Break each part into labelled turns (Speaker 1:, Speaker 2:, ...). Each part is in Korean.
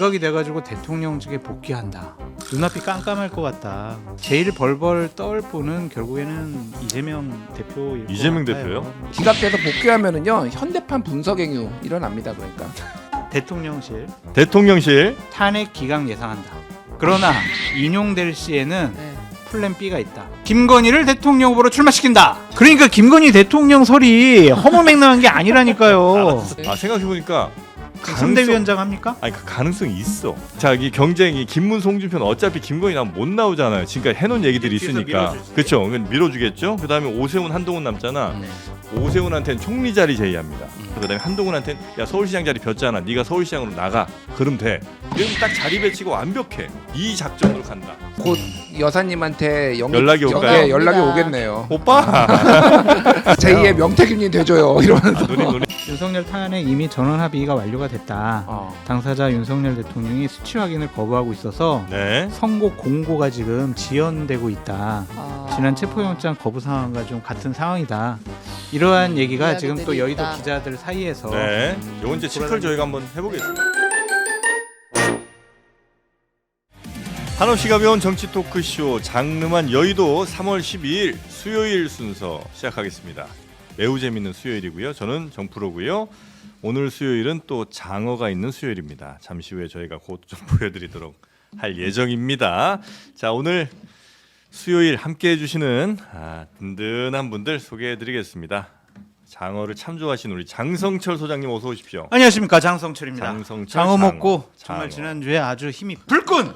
Speaker 1: 기각이 돼가지고 대통령직에 복귀한다. 눈앞이 깜깜할 것 같다. 제일 벌벌 떨 분은 결국에는 이재명 대표일 것
Speaker 2: 이재명
Speaker 1: 같아요.
Speaker 2: 대표요?
Speaker 3: 기각돼서 복귀하면은요 현대판 분석행위 일어납니다. 그러니까
Speaker 1: 대통령실 탄핵 기각 예상한다. 그러나 인용될 시에는
Speaker 4: 네.
Speaker 1: 플랜 B가 있다. 김건희를 대통령 후보로 출마시킨다. 그러니까 김건희 대통령 설이 허무맹랑한 게 아니라니까요.
Speaker 2: 아 생각해보니까
Speaker 1: 선대위원장 합니까?
Speaker 2: 아니 그 가능성이 있어. 자, 이 경쟁이 김문 송준표는 어차피 김건희 나면 못 나오잖아요. 지금까지 해놓은 얘기들이
Speaker 1: 뒤에서
Speaker 2: 있으니까.
Speaker 1: 밀어주지.
Speaker 2: 그렇죠. 밀어주겠죠. 그다음에 오세훈, 한동훈 남잖아. 오세훈한테는 총리 자리 제의합니다. 그다음에 한동훈한테는 야 서울시장 자리 폈잖아. 네가 서울시장으로 나가. 그럼 돼. 그럼 딱 자리 배치가 완벽해. 이 작전으로 간다.
Speaker 3: 곧 여사님한테
Speaker 2: 연락이 올까요?
Speaker 3: 연락이 오겠네요.
Speaker 2: 오빠.
Speaker 3: 제2의 명태균이 돼줘요. 이러면서.
Speaker 2: 누님.
Speaker 1: 윤석열 탄핵 이미 전원 합의가 완료가 됐다. 당사자 윤석열 대통령이 수치 확인을 거부하고 있어서
Speaker 2: 네.
Speaker 1: 선고 공고가 지금 지연되고 있다.
Speaker 4: 아.
Speaker 1: 지난 체포영장 거부 상황과 좀 같은 상황이다. 이러한 얘기가 지금 또
Speaker 4: 이야기들이
Speaker 1: 여의도
Speaker 4: 있다.
Speaker 1: 기자들 사이에서
Speaker 2: 네. 요건 이제 체크를 저희가 한번 해보겠습니다. 한없이 가벼운 정치 토크쇼 장르만 여의도 3월 12일 수요일 순서 시작하겠습니다. 매우 재밌는 수요일이고요. 저는 정프로고요. 오늘 수요일은 또 장어가 있는 수요일입니다. 잠시 후에 저희가 곧 좀 보여드리도록 할 예정입니다. 자, 오늘 수요일 함께해 주시는 든든한 분들 소개해드리겠습니다. 장어를 참 좋아하시는 우리 장성철 소장님 어서 오십시오.
Speaker 1: 안녕하십니까, 장성철입니다.
Speaker 2: 장성철
Speaker 1: 장어 먹고
Speaker 2: 장어.
Speaker 1: 정말 지난주에 아주 힘이 불끈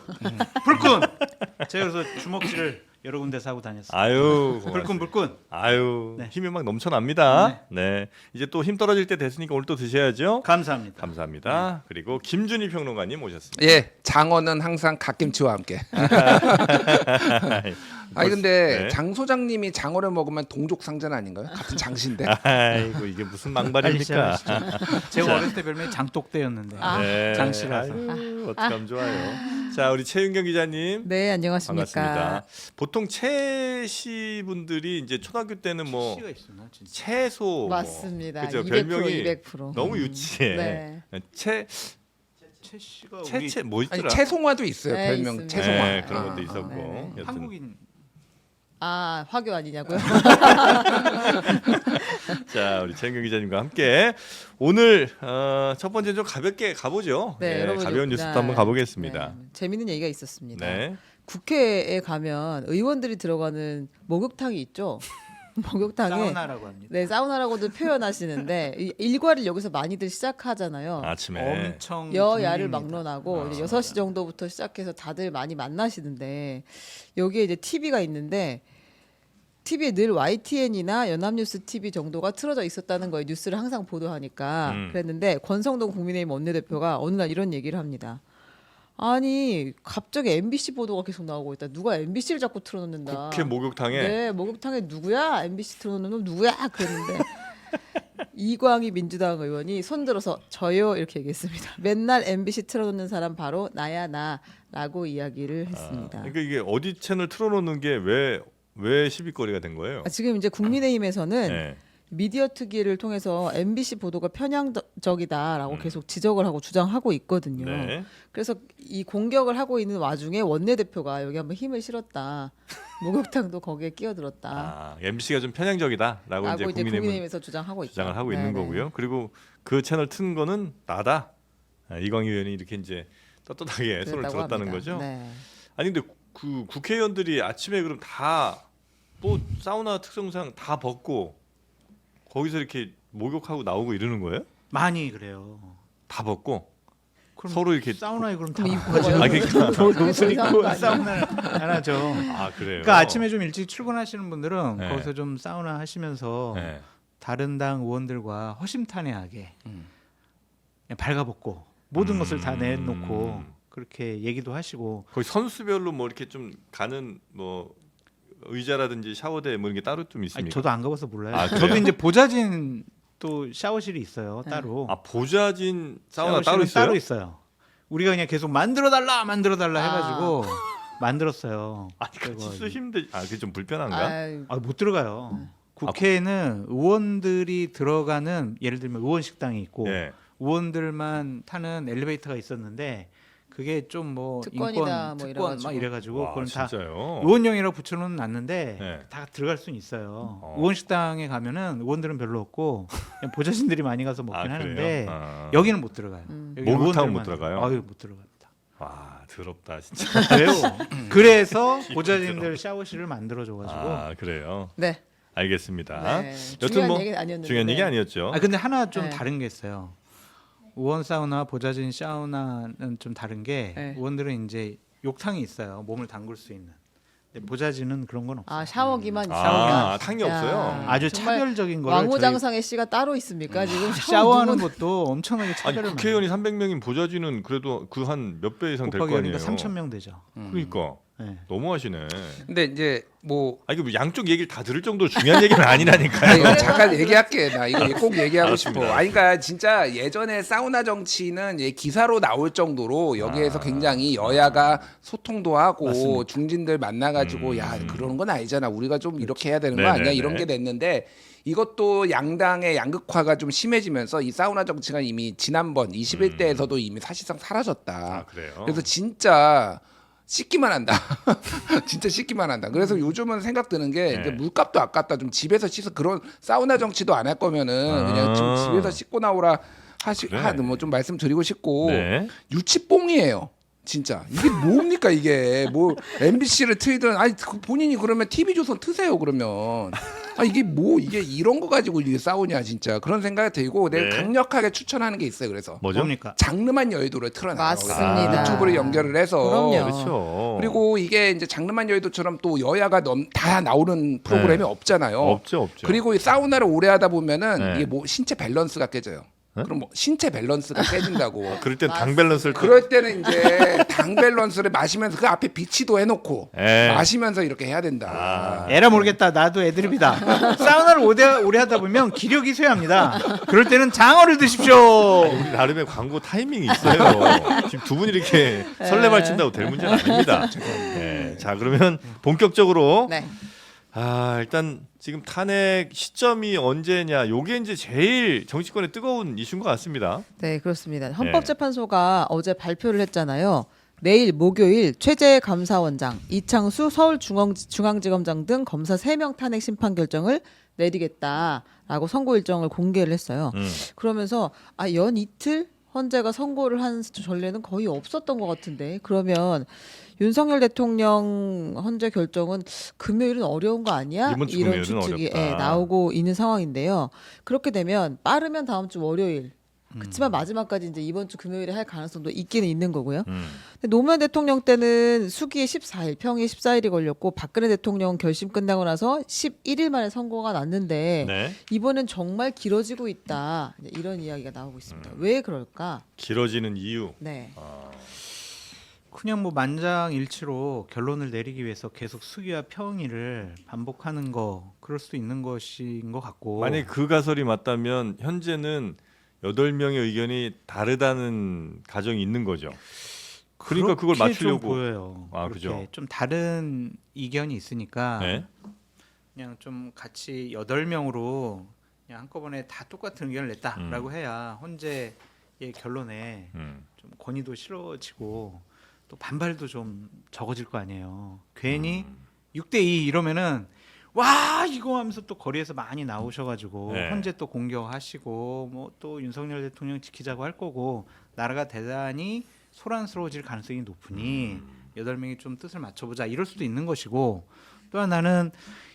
Speaker 1: 제가 그래서 주먹질을 여러 군데서 하고 다녔어요.
Speaker 2: 아유
Speaker 1: 불끈.
Speaker 2: 아유
Speaker 1: 네.
Speaker 2: 힘이 막 넘쳐납니다. 네. 이제 또 힘 떨어질 때 됐으니까 오늘 또 드셔야죠.
Speaker 1: 감사합니다.
Speaker 2: 감사합니다. 그리고 김준희 평론가님 오셨습니다.
Speaker 3: 예, 장어는 항상 갓김치와 함께. 아니 근데
Speaker 2: 네.
Speaker 3: 장 소장님이 장어를 먹으면 동족상전 아닌가요? 같은 장신데.
Speaker 2: 아이고 이게 무슨 망발입니까?
Speaker 1: 제가 어렸을 때 별명이 장독대였는데.
Speaker 4: 아.
Speaker 2: 네.
Speaker 1: 장씨라서.
Speaker 2: 아유, 어떡하면 좋아요. 자, 우리 최윤경 기자님.
Speaker 4: 네, 안녕하십니까.
Speaker 2: 반갑습니다. 보통 채씨 분들이 이제 초등학교 때는 뭐
Speaker 1: 씨가 있었나 진짜.
Speaker 2: 채소
Speaker 4: 맞습니다.
Speaker 2: 뭐, 그죠?
Speaker 4: 200%
Speaker 2: 별명이
Speaker 4: 200%.
Speaker 2: 너무 유치해.
Speaker 4: 네.
Speaker 1: 채 씨가 우리
Speaker 2: 채채 뭐 있더라?
Speaker 3: 아니 채송화도 있어요.
Speaker 4: 네,
Speaker 3: 별명
Speaker 4: 있습니다.
Speaker 3: 채송화.
Speaker 2: 네, 그런 것도
Speaker 4: 아,
Speaker 2: 있었고.
Speaker 4: 네네.
Speaker 2: 여튼.
Speaker 1: 한국인
Speaker 4: 아, 화교 아니냐고요?
Speaker 2: 자, 우리 최윤경 기자님과 함께 오늘 첫 번째 좀 가볍게 가보죠.
Speaker 4: 네,
Speaker 2: 네,
Speaker 4: 여러분
Speaker 2: 가벼운
Speaker 4: 좀-
Speaker 2: 뉴스부터 한번 가보겠습니다.
Speaker 4: 네, 재밌는 얘기가 있었습니다.
Speaker 2: 네.
Speaker 4: 국회에 가면 의원들이 들어가는 목욕탕이 있죠. 목욕탕에
Speaker 1: 사우나라고 합니다.
Speaker 4: 네, 사우나라고도 표현하시는데 이 일과를 여기서 많이들 시작하잖아요.
Speaker 2: 아침에
Speaker 1: 엄청
Speaker 4: 여야를
Speaker 1: 붐입니다.
Speaker 4: 막론하고 이제 6시 정도부터 시작해서 다들 많이 만나시는데 여기에 이제 TV가 있는데 TV에 늘 YTN이나 연합뉴스 TV 정도가 틀어져 있었다는 거예요. 뉴스를 항상 보도하니까. 그랬는데 권성동 국민의힘 원내대표가 어느 날 이런 얘기를 합니다. 아니 갑자기 MBC 보도가 계속 나오고 있다. 누가 MBC를 자꾸 틀어놓는다.
Speaker 2: 국회 목욕탕에
Speaker 4: 네, 목욕탕에 누구야? MBC 틀어놓는 놈 누구야? 그랬는데 이광희 민주당 의원이 손들어서 저요 이렇게 얘기했습니다. 맨날 MBC 틀어놓는 사람 바로 나야 나라고 이야기를 했습니다.
Speaker 2: 그러니까 이게 어디 채널 틀어놓는 게 왜 시비거리가 된 거예요?
Speaker 4: 지금 이제 국민의힘에서는
Speaker 2: 네.
Speaker 4: 미디어 특위를 통해서 MBC 보도가 편향적이다라고 계속 지적을 하고 주장하고 있거든요.
Speaker 2: 네.
Speaker 4: 그래서 이 공격을 하고 있는 와중에 원내대표가 여기 한번 힘을 실었다. 목욕탕도 거기에 끼어들었다.
Speaker 2: MBC가 좀 편향적이다라고 이제
Speaker 4: 라고 이제
Speaker 2: 국민의힘은
Speaker 4: 국민의힘에서 주장하고 있다.
Speaker 2: 주장을 하고 있는
Speaker 4: 네네.
Speaker 2: 거고요. 그리고 그 채널 튼 거는 나다. 이광희 의원이 이렇게 이제 떳떳하게 손을
Speaker 4: 그랬다고
Speaker 2: 들었다는
Speaker 4: 합니다.
Speaker 2: 거죠.
Speaker 4: 네.
Speaker 2: 아니 근데 그 국회의원들이 아침에 그럼 다 뭐 사우나 특성상 다 벗고 거기서 이렇게 목욕하고 나오고 이러는 거예요?
Speaker 1: 많이 그래요.
Speaker 2: 다 벗고
Speaker 1: 그럼
Speaker 2: 서로 이렇게
Speaker 1: 사우나에 그럼 다
Speaker 4: 그럼 입고
Speaker 1: 가죠.
Speaker 4: 가요?
Speaker 2: 아, 그러니까.
Speaker 1: 옷을
Speaker 4: 이상한
Speaker 1: 입고
Speaker 4: 거 아니에요?
Speaker 1: 사우나를 안 하죠.
Speaker 2: 아 그래요.
Speaker 1: 그러니까 아침에 좀 일찍 출근하시는 분들은
Speaker 2: 네.
Speaker 1: 거기서 좀 사우나 하시면서
Speaker 2: 네.
Speaker 1: 다른 당 의원들과 허심탄회하게 그냥 발가벗고 모든 것을 다 내놓고 그렇게 얘기도 하시고
Speaker 2: 거의 선수별로 뭐 이렇게 좀 가는 뭐 의자라든지 샤워대 뭐 이런 게 따로 좀
Speaker 1: 아니,
Speaker 2: 있습니까?
Speaker 1: 저도 안 가봐서 몰라요.
Speaker 2: 아,
Speaker 1: 저도
Speaker 2: 그래요?
Speaker 1: 이제 보자진 또 샤워실이 있어요 따로.
Speaker 2: 아 보자진 사우나
Speaker 1: 샤워실은
Speaker 2: 따로 있어요?
Speaker 1: 따로 있어요. 우리가 그냥 계속 만들어 달라
Speaker 4: 아.
Speaker 1: 해가지고 만들었어요.
Speaker 2: 아니 같이
Speaker 1: 그래가지고.
Speaker 2: 쓰시면 그게 좀 불편한가?
Speaker 4: 아,
Speaker 1: 못 들어가요. 국회에는 의원들이 들어가는 예를 들면 의원 식당이 있고
Speaker 2: 예.
Speaker 1: 의원들만 타는 엘리베이터가 있었는데 그게 좀 뭐
Speaker 4: 특권이다,
Speaker 1: 인권
Speaker 4: 뭐
Speaker 1: 특권
Speaker 4: 이래가지고.
Speaker 1: 막 이래가지고
Speaker 2: 와,
Speaker 1: 그건 다
Speaker 2: 진짜요?
Speaker 1: 의원용이라고 붙여놓은 놨는데
Speaker 2: 네.
Speaker 1: 다 들어갈 수는 있어요.
Speaker 2: 어.
Speaker 1: 의원 식당에 가면은 의원들은 별로 없고 그냥 보좌진들이 많이 가서 먹긴
Speaker 2: 그래요?
Speaker 1: 하는데
Speaker 2: 아.
Speaker 1: 여기는 못 들어가요. 여기
Speaker 2: 목욕탕은 못
Speaker 1: 의원들만-
Speaker 2: 들어가요?
Speaker 1: 아유 못 들어갑니다.
Speaker 2: 와, 더럽다 진짜.
Speaker 1: 그래요. 그래서 보좌진들 샤워실을 만들어줘가지고.
Speaker 2: 아, 그래요.
Speaker 4: 네.
Speaker 2: 알겠습니다.
Speaker 4: 네.
Speaker 2: 여튼
Speaker 4: 중요한
Speaker 2: 뭐
Speaker 4: 얘기는 아니었는데.
Speaker 2: 중요한 얘기
Speaker 4: 네.
Speaker 2: 아니었죠.
Speaker 1: 아 근데 하나 좀
Speaker 4: 네.
Speaker 1: 다른 게 있어요. 의원 사우나, 보좌진 사우나는 좀 다른 게
Speaker 4: 네.
Speaker 1: 의원들은 이제 욕탕이 있어요. 몸을 담글 수 있는. 근데 보좌진은 그런 건 없어요.
Speaker 4: 아 샤워기만
Speaker 2: 아,
Speaker 4: 있으니까.
Speaker 2: 탕이
Speaker 4: 야,
Speaker 2: 없어요?
Speaker 1: 아주
Speaker 4: 정말
Speaker 1: 차별적인 거를
Speaker 4: 왕호장상의 씨가 따로 있습니까? 지금
Speaker 1: 샤워하는
Speaker 4: 누군-
Speaker 1: 것도 엄청나게
Speaker 2: 아니
Speaker 1: 차별을
Speaker 2: 국회의원이 300명인 보좌진은 그래도 그 한 몇 배 이상 될 거
Speaker 1: 곱하기
Speaker 2: 아니에요.
Speaker 1: 하니까 3,000명 되죠.
Speaker 2: 그러니까
Speaker 1: 네.
Speaker 2: 너무하시네.
Speaker 3: 근데 이제 뭐
Speaker 2: 아 이거 뭐 양쪽 얘기를 다 들을 정도로 중요한 얘기는 아니라니까요.
Speaker 3: 아니, 이거 잠깐 얘기할게. 나 이거 꼭 얘기하고
Speaker 2: 알았습니다.
Speaker 3: 싶어. 아니, 그러니까 진짜 예전에 사우나 정치는 기사로 나올 정도로 여기에서 굉장히 여야가 소통도 하고
Speaker 1: 맞습니다.
Speaker 3: 중진들 만나가지고 야 그러는 건 아니잖아. 우리가 좀 이렇게 해야 되는 거
Speaker 2: 네네네.
Speaker 3: 아니야? 이런 게 됐는데 이것도 양당의 양극화가 좀 심해지면서 이 사우나 정치가 이미 지난번 21대에서도 이미 사실상 사라졌다.
Speaker 2: 아 그래요.
Speaker 3: 그래서 진짜 씻기만 한다. 진짜 씻기만 한다. 그래서 요즘은 생각 드는 게
Speaker 2: 네.
Speaker 3: 이제 물값도 아깝다. 좀 집에서 씻어 그런 사우나 정치도 안 할 거면은 그냥 좀 집에서 씻고 나오라
Speaker 2: 그래.
Speaker 3: 뭐 좀 말씀드리고 싶고
Speaker 2: 네.
Speaker 3: 유치뽕이에요. 진짜 이게 뭡니까 이게 뭐 MBC를 트이든 아니 본인이 그러면 TV조선 트세요 그러면 아 이게 뭐 이게 이런 거 가지고 이게 싸우냐 진짜 그런 생각이 들고 내가
Speaker 2: 네.
Speaker 3: 강력하게 추천하는 게 있어요. 그래서
Speaker 2: 뭐죠?
Speaker 1: 뭡니까?
Speaker 3: 장르만 여의도를 틀어놔요.
Speaker 4: 맞습니다.
Speaker 3: 유튜브를 연결을 해서
Speaker 4: 그럼요.
Speaker 2: 그렇죠.
Speaker 3: 그리고 이게 이제 장르만 여의도처럼 또 여야가 다 나오는 프로그램이
Speaker 2: 네.
Speaker 3: 없잖아요.
Speaker 2: 없죠.
Speaker 3: 그리고 이 사우나를 오래 하다 보면은
Speaker 2: 네.
Speaker 3: 이게 뭐 신체 밸런스가 깨져요.
Speaker 2: 네?
Speaker 3: 그럼 뭐 신체 밸런스가 깨진다고.
Speaker 2: 그럴 땐 당 밸런스를
Speaker 3: 그럴 때는 이제 당 밸런스를 마시면서 그 앞에 비치도 해놓고
Speaker 2: 에.
Speaker 3: 마시면서 이렇게 해야 된다.
Speaker 1: 에라 모르겠다. 나도 애드립이다. 사우나를 오래 하다 보면 기력이 쇠합니다. 그럴 때는 장어를 드십시오.
Speaker 2: 우리 나름의 광고 타이밍이 있어요. 지금 두 분이 이렇게 설레발친다고 될 문제는 아닙니다. 네. 자 그러면 본격적으로
Speaker 4: 네.
Speaker 2: 일단 지금 탄핵 시점이 언제냐 요게 이제 제일 정치권의 뜨거운 이슈인 것 같습니다.
Speaker 4: 네, 그렇습니다. 헌법재판소가 어제 발표를 했잖아요. 내일 목요일 최재 감사원장, 이창수 서울중앙지검장 등 검사 3명 탄핵 심판 결정을 내리겠다라고 선고 일정을 공개를 했어요. 그러면서 연 이틀 헌재가 선고를 한 전례는 거의 없었던 것 같은데 그러면 윤석열 대통령 헌재 결정은 금요일은 어려운 거 아니야?
Speaker 2: 이번 주
Speaker 4: 이런
Speaker 2: 금요일은
Speaker 4: 추측이
Speaker 2: 어렵다.
Speaker 4: 나오고 있는 상황인데요. 그렇게 되면 빠르면 다음 주 월요일. 그렇지만 마지막까지 이제 이번 주 금요일에 할 가능성도 있기는 있는 거고요. 근데 노무현 대통령 때는 수기에 14일, 평일 14일이 걸렸고 박근혜 대통령 결심 끝나고 나서 11일 만에 선고가 났는데
Speaker 2: 네.
Speaker 4: 이번엔 정말 길어지고 있다. 이제 이런 이야기가 나오고 있습니다. 왜 그럴까?
Speaker 2: 길어지는 이유.
Speaker 4: 네.
Speaker 1: 그냥 뭐 만장일치로 결론을 내리기 위해서 계속 수기와 평의를 반복하는 거 그럴 수도 있는 것인 것 같고
Speaker 2: 만약 그 가설이 맞다면 현재는 8명의 의견이 다르다는 가정이 있는 거죠. 그러니까 그걸
Speaker 1: 그렇게
Speaker 2: 맞추려고.
Speaker 1: 좀 보여요.
Speaker 2: 아,
Speaker 1: 그렇게
Speaker 2: 그죠.
Speaker 1: 좀 다른 이견이 있으니까
Speaker 2: 네.
Speaker 1: 그냥 좀 같이 8명으로 그냥 한꺼번에 다 똑같은 의견을 냈다라고 해야 헌재의 결론에 좀 권위도 실어지고 또 반발도 좀 적어질 거 아니에요. 괜히 6대2 이러면은 와 이거 하면서 또 거리에서 많이 나오셔가지고
Speaker 2: 네.
Speaker 1: 헌재 또 공격하시고 뭐 또 윤석열 대통령 지키자고 할 거고 나라가 대단히 소란스러워질 가능성이 높으니 8명이 좀 뜻을 맞춰보자 이럴 수도 있는 것이고 또 하나는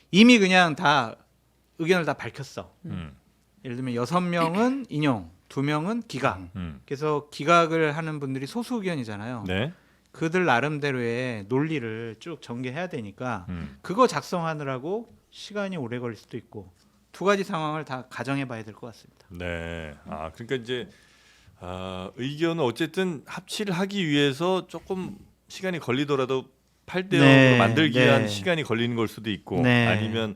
Speaker 1: 이미 그냥 다 의견을 다 밝혔어. 예를 들면 6명은 인용, 2명은 기각. 그래서 기각을 하는 분들이 소수 의견이잖아요.
Speaker 2: 네.
Speaker 1: 그들 나름대로의 논리를 쭉 전개해야 되니까 그거 작성하느라고 시간이 오래 걸릴 수도 있고 두 가지 상황을 다 가정해 봐야 될 것 같습니다.
Speaker 2: 네. 그러니까 이제 의견은 어쨌든 합치를 하기 위해서 조금 시간이 걸리더라도 8대 0으로
Speaker 1: 네,
Speaker 2: 만들기
Speaker 1: 네.
Speaker 2: 위한 시간이 걸리는 걸 수도 있고
Speaker 1: 네.
Speaker 2: 아니면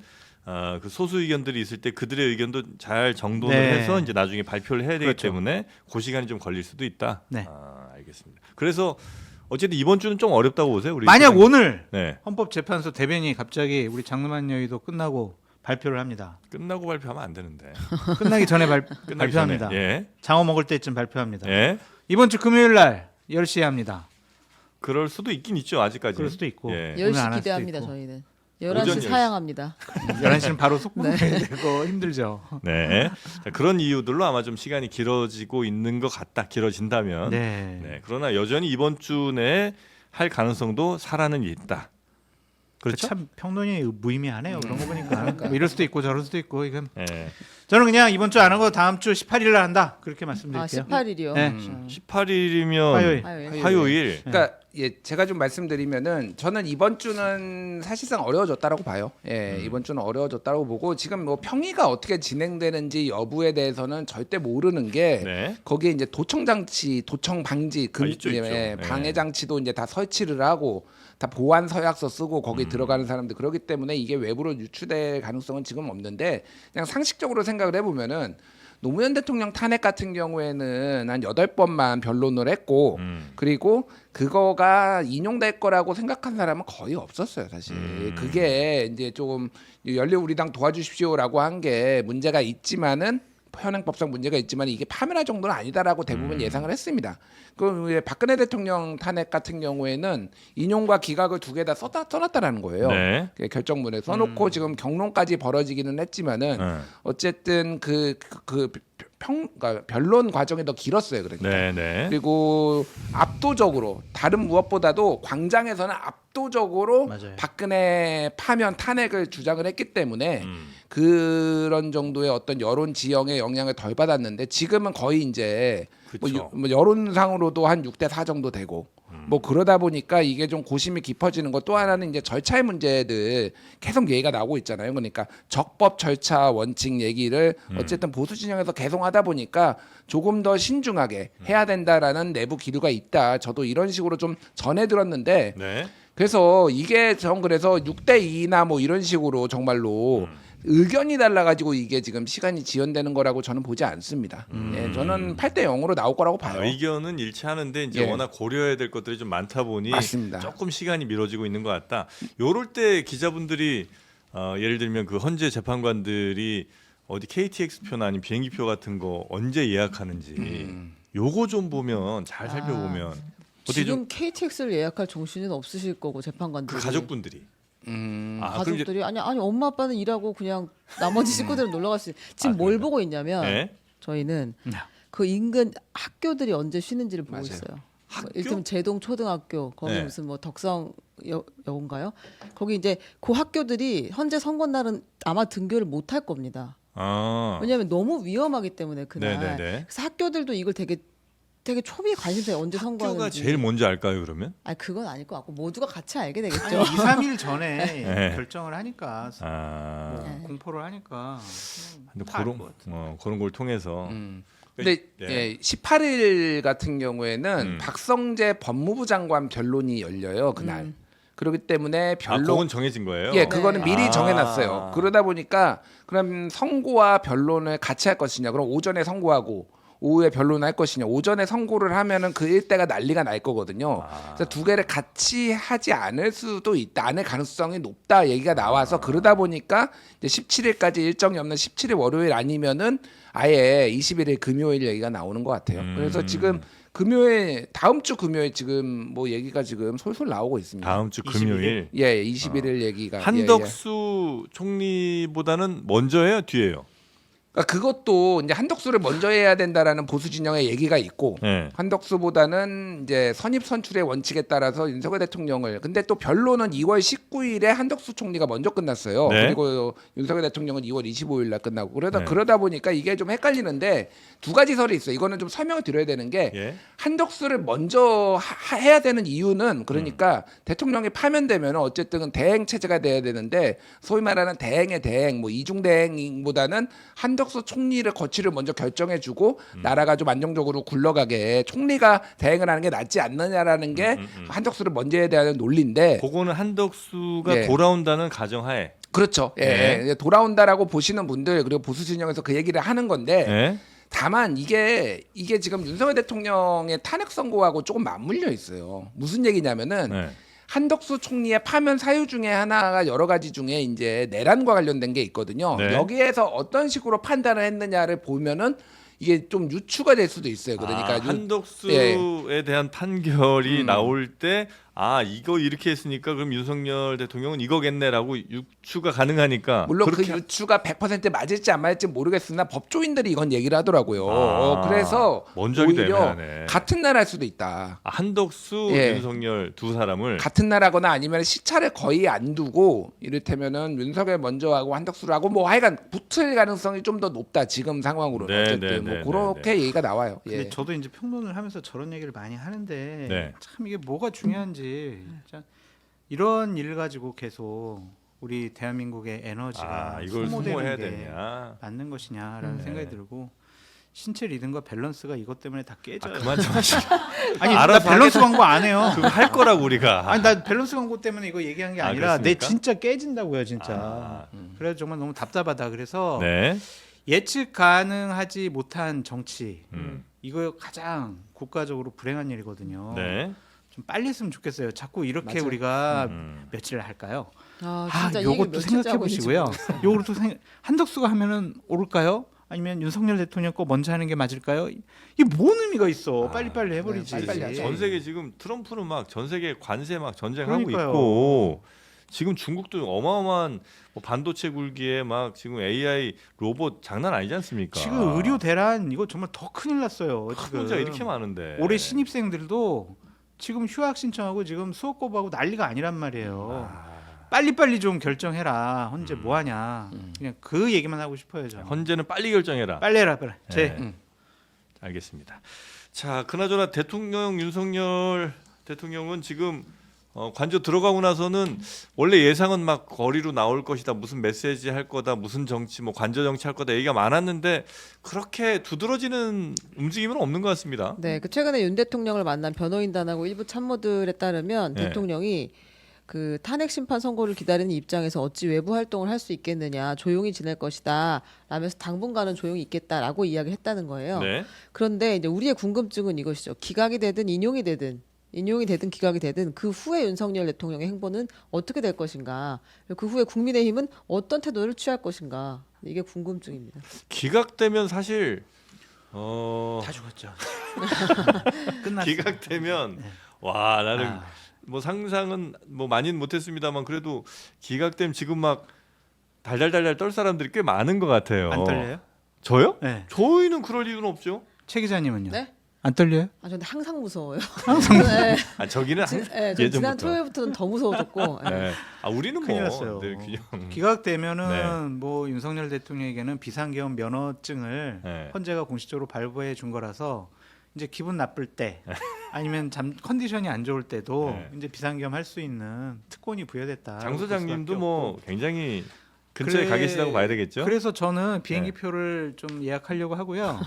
Speaker 2: 그 소수 의견들이 있을 때 그들의 의견도 잘 정돈을
Speaker 1: 네.
Speaker 2: 해서 이제 나중에 발표를 해야 되기
Speaker 1: 그렇죠.
Speaker 2: 때문에 그 시간이 좀 걸릴 수도 있다.
Speaker 1: 네.
Speaker 2: 알겠습니다. 그래서 어쨌든 이번 주는 좀 어렵다고 보세요. 우리
Speaker 1: 만약
Speaker 2: 시간이.
Speaker 1: 오늘
Speaker 2: 네.
Speaker 1: 헌법재판소 대변인이 갑자기 우리 장르만 여의도 끝나고 발표를 합니다.
Speaker 2: 끝나고 발표하면 안 되는데.
Speaker 1: 끝나기 전에
Speaker 2: 끝나기
Speaker 1: 발표합니다.
Speaker 2: 전에. 예.
Speaker 1: 장어 먹을 때쯤 발표합니다.
Speaker 2: 예.
Speaker 1: 이번 주 금요일 날 10시에 합니다.
Speaker 2: 그럴 수도 있긴 있죠 아직까지.
Speaker 1: 그럴 수도 있고.
Speaker 2: 예.
Speaker 1: 오늘 안
Speaker 4: 10시
Speaker 1: 할 수도
Speaker 4: 기대합니다.
Speaker 1: 있고.
Speaker 4: 저희는
Speaker 2: 오전
Speaker 4: 11시
Speaker 2: 10시.
Speaker 4: 사양합니다.
Speaker 1: 11시는 바로 속보해야 되고 힘들죠.
Speaker 2: 네. 자, 그런 이유들로 아마 좀 시간이 길어지고 있는 것 같다. 길어진다면.
Speaker 1: 네.
Speaker 2: 네. 그러나 여전히 이번 주 내에 할 가능성도 살아는 있다. 그렇죠?
Speaker 1: 참 평론이 무의미하네요. 그런 거 보니까 뭐 이럴 수도 있고 저럴 수도 있고 이건
Speaker 2: 네.
Speaker 1: 저는 그냥 이번 주 안 하고 다음 주 18일 날 한다 그렇게
Speaker 4: 아,
Speaker 1: 말씀드릴게요.
Speaker 4: 18일이요.
Speaker 1: 네.
Speaker 2: 18일이면
Speaker 1: 화요일.
Speaker 2: 화요일.
Speaker 3: 그러니까 예, 제가 좀 말씀드리면은 저는 이번 주는 사실상 어려워졌다라고 봐요. 예, 이번 주는 어려워졌다고 보고 지금 뭐 평의가 어떻게 진행되는지 여부에 대해서는 절대 모르는 게
Speaker 2: 네.
Speaker 3: 거기에 이제 도청 장치, 도청 방지,
Speaker 2: 있죠, 있죠. 네.
Speaker 3: 방해 장치도 이제 다 설치를 하고 다 보안 서약서 쓰고 거기 들어가는 사람들 그렇기 때문에 이게 외부로 유출될 가능성은 지금 없는데 그냥 상식적으로 생각을 해보면은 노무현 대통령 탄핵 같은 경우에는 한 8번만 변론을 했고 그리고 그거가 인용될 거라고 생각한 사람은 거의 없었어요, 사실. 그게 이제 조금 열린우리당 도와주십시오라고 한 게 문제가 있지만은 현행법상 문제가 있지만 이게 파면할 정도는 아니다라고 대부분 예상을 했습니다. 그 박근혜 대통령 탄핵 같은 경우에는 인용과 기각을 두 개 다 써놨다라는 거예요.
Speaker 2: 네.
Speaker 3: 그 결정문에 써놓고 지금 경론까지 벌어지기는 했지만은 어쨌든 그러니까 변론 과정이 더 길었어요. 그러니까.
Speaker 2: 네, 네.
Speaker 3: 그리고 압도적으로 다른 무엇보다도 광장에서는 압도적으로
Speaker 1: 맞아요.
Speaker 3: 박근혜 파면 탄핵을 주장을 했기 때문에 그런 정도의 어떤 여론 지형의 영향을 덜 받았는데 지금은 거의 이제
Speaker 2: 그쵸.
Speaker 3: 뭐 여론상으로도 한 6대 4 정도 되고 뭐 그러다 보니까 이게 좀 고심이 깊어지는 것 또 하나는 이제 절차의 문제들 계속 얘기가 나오고 있잖아요. 그러니까 적법 절차 원칙 얘기를 어쨌든 보수 진영에서 계속 하다 보니까 조금 더 신중하게 해야 된다라는 내부 기류가 있다. 저도 이런 식으로 좀 전해 들었는데
Speaker 2: 네.
Speaker 3: 그래서 이게 전 그래서 6대 2나 뭐 이런 식으로 정말로 의견이 달라가지고 이게 지금 시간이 지연되는 거라고 저는 보지 않습니다. 예, 저는 8대 0으로 나올 거라고 봐요.
Speaker 2: 의견은 일치하는데 이제
Speaker 3: 예.
Speaker 2: 워낙 고려해야 될 것들이 좀 많다 보니
Speaker 3: 맞습니다.
Speaker 2: 조금 시간이 미뤄지고 있는 것 같다. 요럴 때 기자분들이 예를 들면 그 헌재 재판관들이 어디 KTX표나 아니면 비행기표 같은 거 언제 예약하는지 요거 좀 보면 잘 살펴보면 어떻게
Speaker 4: 지금
Speaker 2: 좀
Speaker 4: KTX를 예약할 정신은 없으실 거고 재판관들이.
Speaker 2: 그 가족분들이 그럼 이제
Speaker 4: 가족들이 아니 엄마 아빠는 일하고 그냥 나머지 식구들은 놀러 갈 수 있어요. 지금 뭘 보고 있냐면
Speaker 2: 네.
Speaker 4: 저희는 그 인근 학교들이 언제 쉬는지를 보고
Speaker 3: 맞아요.
Speaker 4: 있어요.
Speaker 2: 학교?
Speaker 4: 뭐 이를테면 제동 초등학교 거기
Speaker 2: 네.
Speaker 4: 무슨 뭐 덕성 여고인가요? 거기 이제 그 학교들이 현재 선거 날은 아마 등교를 못 할 겁니다. 왜냐하면 너무 위험하기 때문에 그날.
Speaker 2: 네네네.
Speaker 4: 그래서 학교들도 이걸 되게 초미의 관심사에 언제
Speaker 2: 학교가
Speaker 4: 선거하는지.
Speaker 2: 제일 먼저 알까요 그러면?
Speaker 4: 아니 그건 아닐 것 같고 모두가 같이 알게 되겠죠.
Speaker 1: 아니, 2, 3일 전에
Speaker 2: 네.
Speaker 1: 결정을 하니까
Speaker 2: 아,
Speaker 1: 뭐 공포를 하니까
Speaker 2: 근데
Speaker 1: 다 알
Speaker 2: 그런
Speaker 1: 것 같아요.
Speaker 2: 그런 걸 통해서
Speaker 3: 근데
Speaker 2: 네.
Speaker 3: 예, 18일 같은 경우에는 박성재 법무부 장관 변론이 열려요 그날. 그렇기 때문에
Speaker 2: 아,
Speaker 3: 변론
Speaker 2: 그건 정해진 거예요?
Speaker 3: 예, 그거는 미리
Speaker 2: 아.
Speaker 3: 정해놨어요. 그러다 보니까 그럼 선고와 변론을 같이 할 것이냐? 그럼 오전에 선고하고 오후에 변론을 할 것이냐? 오전에 선고를 하면은 그 일대가 난리가 날 거거든요. 그래서 두 개를 같이 하지 않을 수도 있다, 않을 가능성이 높다 얘기가 나와서 그러다 보니까 이제 17일까지 일정이 없는 17일 월요일 아니면은 아예 21일 금요일 얘기가 나오는 것 같아요. 그래서 지금 금요일 다음 주 금요일 지금 뭐 얘기가 지금 솔솔 나오고 있습니다.
Speaker 2: 다음 주 금요일
Speaker 3: 예, 21일 얘기가
Speaker 2: 한덕수 총리보다는 먼저예요, 뒤에요?
Speaker 3: 그러니까 그것도 이제 한덕수를 먼저 해야 된다라는 보수 진영의 얘기가 있고
Speaker 2: 네.
Speaker 3: 한덕수보다는 이제 선입 선출의 원칙에 따라서 윤석열 대통령을 근데 또 변론은 2월 19일에 한덕수 총리가 먼저 끝났어요.
Speaker 2: 네.
Speaker 3: 그리고 윤석열 대통령은 2월 25일 날 끝나고
Speaker 2: 네.
Speaker 3: 그러다 보니까 이게 좀 헷갈리는데 두 가지 설이 있어요. 이거는 좀 설명을 드려야 되는 게
Speaker 2: 예.
Speaker 3: 한덕수를 먼저 해야 되는 이유는 그러니까 대통령이 파면되면 어쨌든 대행 체제가 돼야 되는데 소위 말하는 대행의 대행 뭐 이중 대행보다는 한덕수 총리를 거취를 먼저 결정해주고 나라가 좀 안정적으로 굴러가게 총리가 대행을 하는 게 낫지 않느냐라는 게 한덕수를 먼저 해야 되는 논리인데
Speaker 2: 그거는 한덕수가
Speaker 3: 예.
Speaker 2: 돌아온다는 가정하에
Speaker 3: 그렇죠. 예,
Speaker 2: 네.
Speaker 3: 예. 돌아온다라고 보시는 분들 그리고 보수 진영에서 그 얘기를 하는 건데
Speaker 2: 예?
Speaker 3: 다만 이게 지금 윤석열 대통령의 탄핵 선고하고 조금 맞물려 있어요. 무슨 얘기냐면은
Speaker 2: 네.
Speaker 3: 한덕수 총리의 파면 사유 중에 하나가 여러 가지 중에 이제 내란과 관련된 게 있거든요.
Speaker 2: 네.
Speaker 3: 여기에서 어떤 식으로 판단을 했느냐를 보면은 이게 좀 유추가 될 수도 있어요. 그러니까
Speaker 2: 한덕수에 대한 판결이 나올 때 이거 이렇게 했으니까 그럼 윤석열 대통령은 이거겠네라고 유추가 가능하니까
Speaker 3: 물론
Speaker 2: 그렇게
Speaker 3: 그 유추가 100% 맞을지 안 맞을지 모르겠으나 법조인들이 이건 얘기를 하더라고요. 그래서
Speaker 2: 먼저 하기도
Speaker 3: 오히려
Speaker 2: 애매하네.
Speaker 3: 같은 나라일 수도 있다.
Speaker 2: 한덕수,
Speaker 3: 예.
Speaker 2: 윤석열 두 사람을
Speaker 3: 같은 나라거나 아니면 시차를 거의 안 두고 이를테면은 윤석열 먼저 하고 한덕수를 하고 뭐 하여간 붙을 가능성이 좀 더 높다 지금 상황으로는.
Speaker 2: 네,
Speaker 3: 어쨌든
Speaker 2: 네,
Speaker 3: 뭐 그렇게 얘기가 나와요.
Speaker 1: 근데
Speaker 3: 예.
Speaker 1: 저도 이제 평론을 하면서 저런 얘기를 많이 하는데
Speaker 2: 네.
Speaker 1: 참 이게 뭐가 중요한지 진짜 이런 일 가지고 계속 우리 대한민국의 에너지가
Speaker 2: 이걸
Speaker 1: 소모되는
Speaker 2: 소모해야
Speaker 1: 게
Speaker 2: 되냐?
Speaker 1: 맞는 것이냐라는
Speaker 2: 네.
Speaker 1: 생각이 들고 신체 리듬과 밸런스가 이것 때문에 다 깨져요.
Speaker 2: 그만 좀 하시고.
Speaker 1: 아니 나
Speaker 2: 알아서
Speaker 1: 밸런스 광고 안 해요.
Speaker 2: 그거 할 거라고 우리가.
Speaker 1: 아니 나 밸런스 광고 때문에 이거 얘기한 게 아니라 내
Speaker 2: 그렇습니까?
Speaker 1: 진짜 깨진다고요 진짜. 그래서 정말 너무 답답하다. 그래서
Speaker 2: 네.
Speaker 1: 예측 가능하지 못한 정치 이거 가장 국가적으로 불행한 일이거든요.
Speaker 2: 네.
Speaker 1: 좀 빨리 했으면 좋겠어요. 자꾸 이렇게
Speaker 4: 맞아요.
Speaker 1: 우리가 며칠을 할까요?
Speaker 4: 진짜 이 얘기
Speaker 1: 요것도
Speaker 4: 며칠째
Speaker 1: 생각해
Speaker 4: 하고 있는지
Speaker 1: 보시고요.
Speaker 4: 모르겠어요.
Speaker 1: 요것도 한덕수가 하면은 오를까요? 아니면 윤석열 대통령 거 먼저 하는 게 맞을까요? 이게 뭔 의미가 있어? 빨리빨리 해버리지.
Speaker 3: 빨리빨리 하죠.
Speaker 2: 전 세계 지금 트럼프는 막 전 세계 관세 막 전쟁하고
Speaker 1: 그러니까요.
Speaker 2: 있고 지금 중국도 어마어마한 뭐 반도체 굴기에 막 지금 AI 로봇 장난 아니지 않습니까?
Speaker 1: 지금 의료 대란 이거 정말 더 큰일 났어요.
Speaker 2: 큰
Speaker 1: 지금
Speaker 2: 문제가 이렇게 많은데
Speaker 1: 올해 신입생들도 지금 휴학 신청하고 지금 수업 거부하고 난리가 아니란 말이에요. 빨리빨리 좀 결정해라. 헌재 뭐 하냐. 그냥 그 얘기만 하고 싶어요, 저는.
Speaker 2: 헌재는 빨리 결정해라.
Speaker 1: 빨리 해라, 빨리.
Speaker 2: 네. 알겠습니다. 자, 그나저나 대통령 윤석열 대통령은 지금 관저 들어가고 나서는 원래 예상은 막 거리로 나올 것이다, 무슨 메시지 할 거다, 무슨 정치, 뭐 관저 정치 할 거다 얘기가 많았는데 그렇게 두드러지는 움직임은 없는 것 같습니다.
Speaker 4: 네, 그 최근에 윤 대통령을 만난 변호인단하고 일부 참모들에 따르면
Speaker 2: 네.
Speaker 4: 대통령이 그 탄핵 심판 선고를 기다리는 입장에서 어찌 외부 활동을 할 수 있겠느냐, 조용히 지낼 것이다 라면서 당분간은 조용히 있겠다라고 이야기를 했다는 거예요.
Speaker 2: 네.
Speaker 4: 그런데 이제 우리의 궁금증은 이것이죠. 기각이 되든 인용이 되든 기각이 되든 그 후에 윤석열 대통령의 행보는 어떻게 될 것인가, 그 후에 국민의힘은 어떤 태도를 취할 것인가, 이게 궁금증입니다.
Speaker 2: 기각되면 사실
Speaker 1: 다 죽었죠. 끝났어.
Speaker 2: 기각되면 와 나는 뭐 상상은 뭐 많이는 못했습니다만 그래도 기각되면 지금 막 달달달달 떨 사람들이 꽤 많은 것 같아요.
Speaker 1: 안 떨려요?
Speaker 2: 저요?
Speaker 1: 네.
Speaker 2: 저희는 그럴 이유는 없죠.
Speaker 1: 최 기자님은요?
Speaker 4: 네?
Speaker 1: 안 떨려요?
Speaker 4: 근데 항상 무서워요.
Speaker 1: 항상
Speaker 4: 네.
Speaker 2: 저기는
Speaker 4: 네, 저 지난 토요일부터는 더 무서워졌고. 네.
Speaker 2: 네. 우리는
Speaker 1: 큰일
Speaker 2: 뭐
Speaker 1: 났어요.
Speaker 2: 늘 그냥
Speaker 1: 기각되면은
Speaker 2: 네.
Speaker 1: 뭐 윤석열 대통령에게는 비상계엄 면허증을
Speaker 2: 네.
Speaker 1: 헌재가 공식적으로 발부해 준 거라서 이제 기분 나쁠 때 아니면 컨디션이 안 좋을 때도
Speaker 2: 네.
Speaker 1: 이제 비상계엄 할 수 있는 특권이 부여됐다.
Speaker 2: 장 소장님도 뭐 굉장히 근처에
Speaker 1: 그래-
Speaker 2: 가 계시다고 봐야 되겠죠.
Speaker 1: 그래서 저는 비행기
Speaker 2: 네.
Speaker 1: 표를 좀 예약하려고 하고요.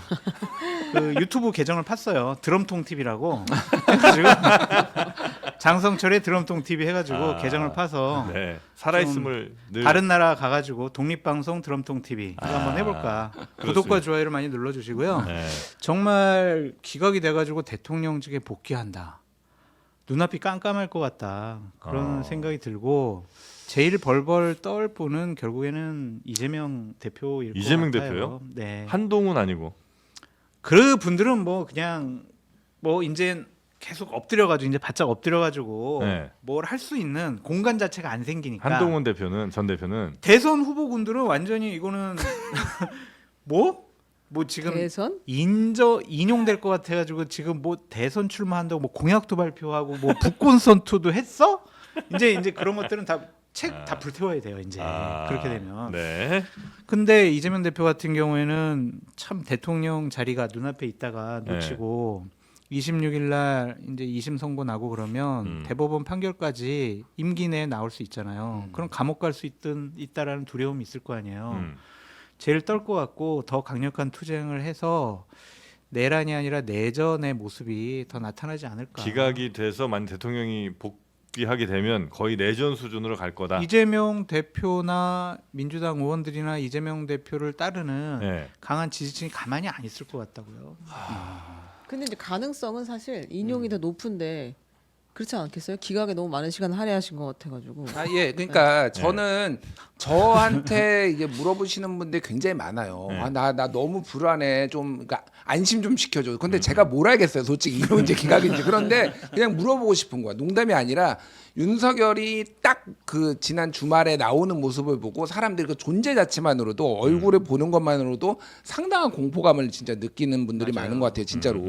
Speaker 1: 그 유튜브 계정을 팠어요. 드럼통 TV라고. 해가지고 장성철의 드럼통 TV 해가지고 계정을 파서
Speaker 2: 네. 살아있음을 늘
Speaker 1: 다른 나라 가가지고 독립방송 드럼통 TV 이거 한번 해볼까. 구독과 좋아요를 많이 눌러주시고요.
Speaker 2: 네.
Speaker 1: 정말 기각이 돼가지고 대통령직에 복귀한다. 눈앞이 깜깜할 것 같다. 그런 생각이 들고 제일 벌벌 떨 분은 결국에는 이재명 대표일 것
Speaker 2: 이재명
Speaker 1: 같아요.
Speaker 2: 대표요?
Speaker 1: 네.
Speaker 2: 한동훈 아니고
Speaker 1: 그 분들은 뭐 그냥 뭐 이제 계속 엎드려가지고 이제 바짝 엎드려가지고
Speaker 2: 네.
Speaker 1: 뭘 할 수 있는 공간 자체가 안 생기니까.
Speaker 2: 한동훈 대표는 전 대표는
Speaker 1: 대선 후보군들은 완전히 이거는 뭐 지금
Speaker 4: 대선?
Speaker 1: 인용될 것 같아가지고 지금 뭐 대선 출마한다고 뭐 공약도 발표하고 뭐 북권 선투도 했어? 이제 그런 것들은 다 책 다 불태워야 돼요 이제 그렇게 되면.
Speaker 2: 네.
Speaker 1: 근데 이재명 대표 같은 경우에는 참 대통령 자리가 눈앞에 있다가 놓치고 26일 날 이제 2심 선고 나고 그러면 대법원 판결까지 임기 내에 나올 수 있잖아요. 그럼 감옥 갈 수 있다라는 두려움이 있을 거 아니에요. 제일 떨 것 같고 더 강력한 투쟁을 해서 내란이 아니라 내전의 모습이 더 나타나지 않을까.
Speaker 2: 기각이 돼서 만 대통령이 복귀하게 되면 거의 내전 수준으로 갈 거다.
Speaker 1: 이재명 대표나 민주당 의원들이나 이재명 대표를 따르는
Speaker 2: 네.
Speaker 1: 강한 지지층이 가만히 안 있을 것 같다고요.
Speaker 4: 근데 이제 가능성은 사실 인용이 더 높은데 그렇지 않겠어요? 기각에 너무 많은 시간 할애하신 것 같아가지고.
Speaker 3: 아, 예. 그러니까 저는 저한테 이제 물어보시는 분들이 굉장히 많아요.
Speaker 2: 네.
Speaker 3: 아, 나 너무 불안해. 좀 그러니까 안심 좀 시켜줘. 근데 제가 뭘 알겠어요. 솔직히 이런 이제 기각인지. 그런데 그냥 물어보고 싶은 거야. 농담이 아니라 윤석열이 딱 그 지난 주말에 나오는 모습을 보고 사람들이 그 존재 자체만으로도 얼굴을 보는 것만으로도 상당한 공포감을 진짜 느끼는 분들이
Speaker 1: 맞아요.
Speaker 3: 많은 것 같아요. 진짜로.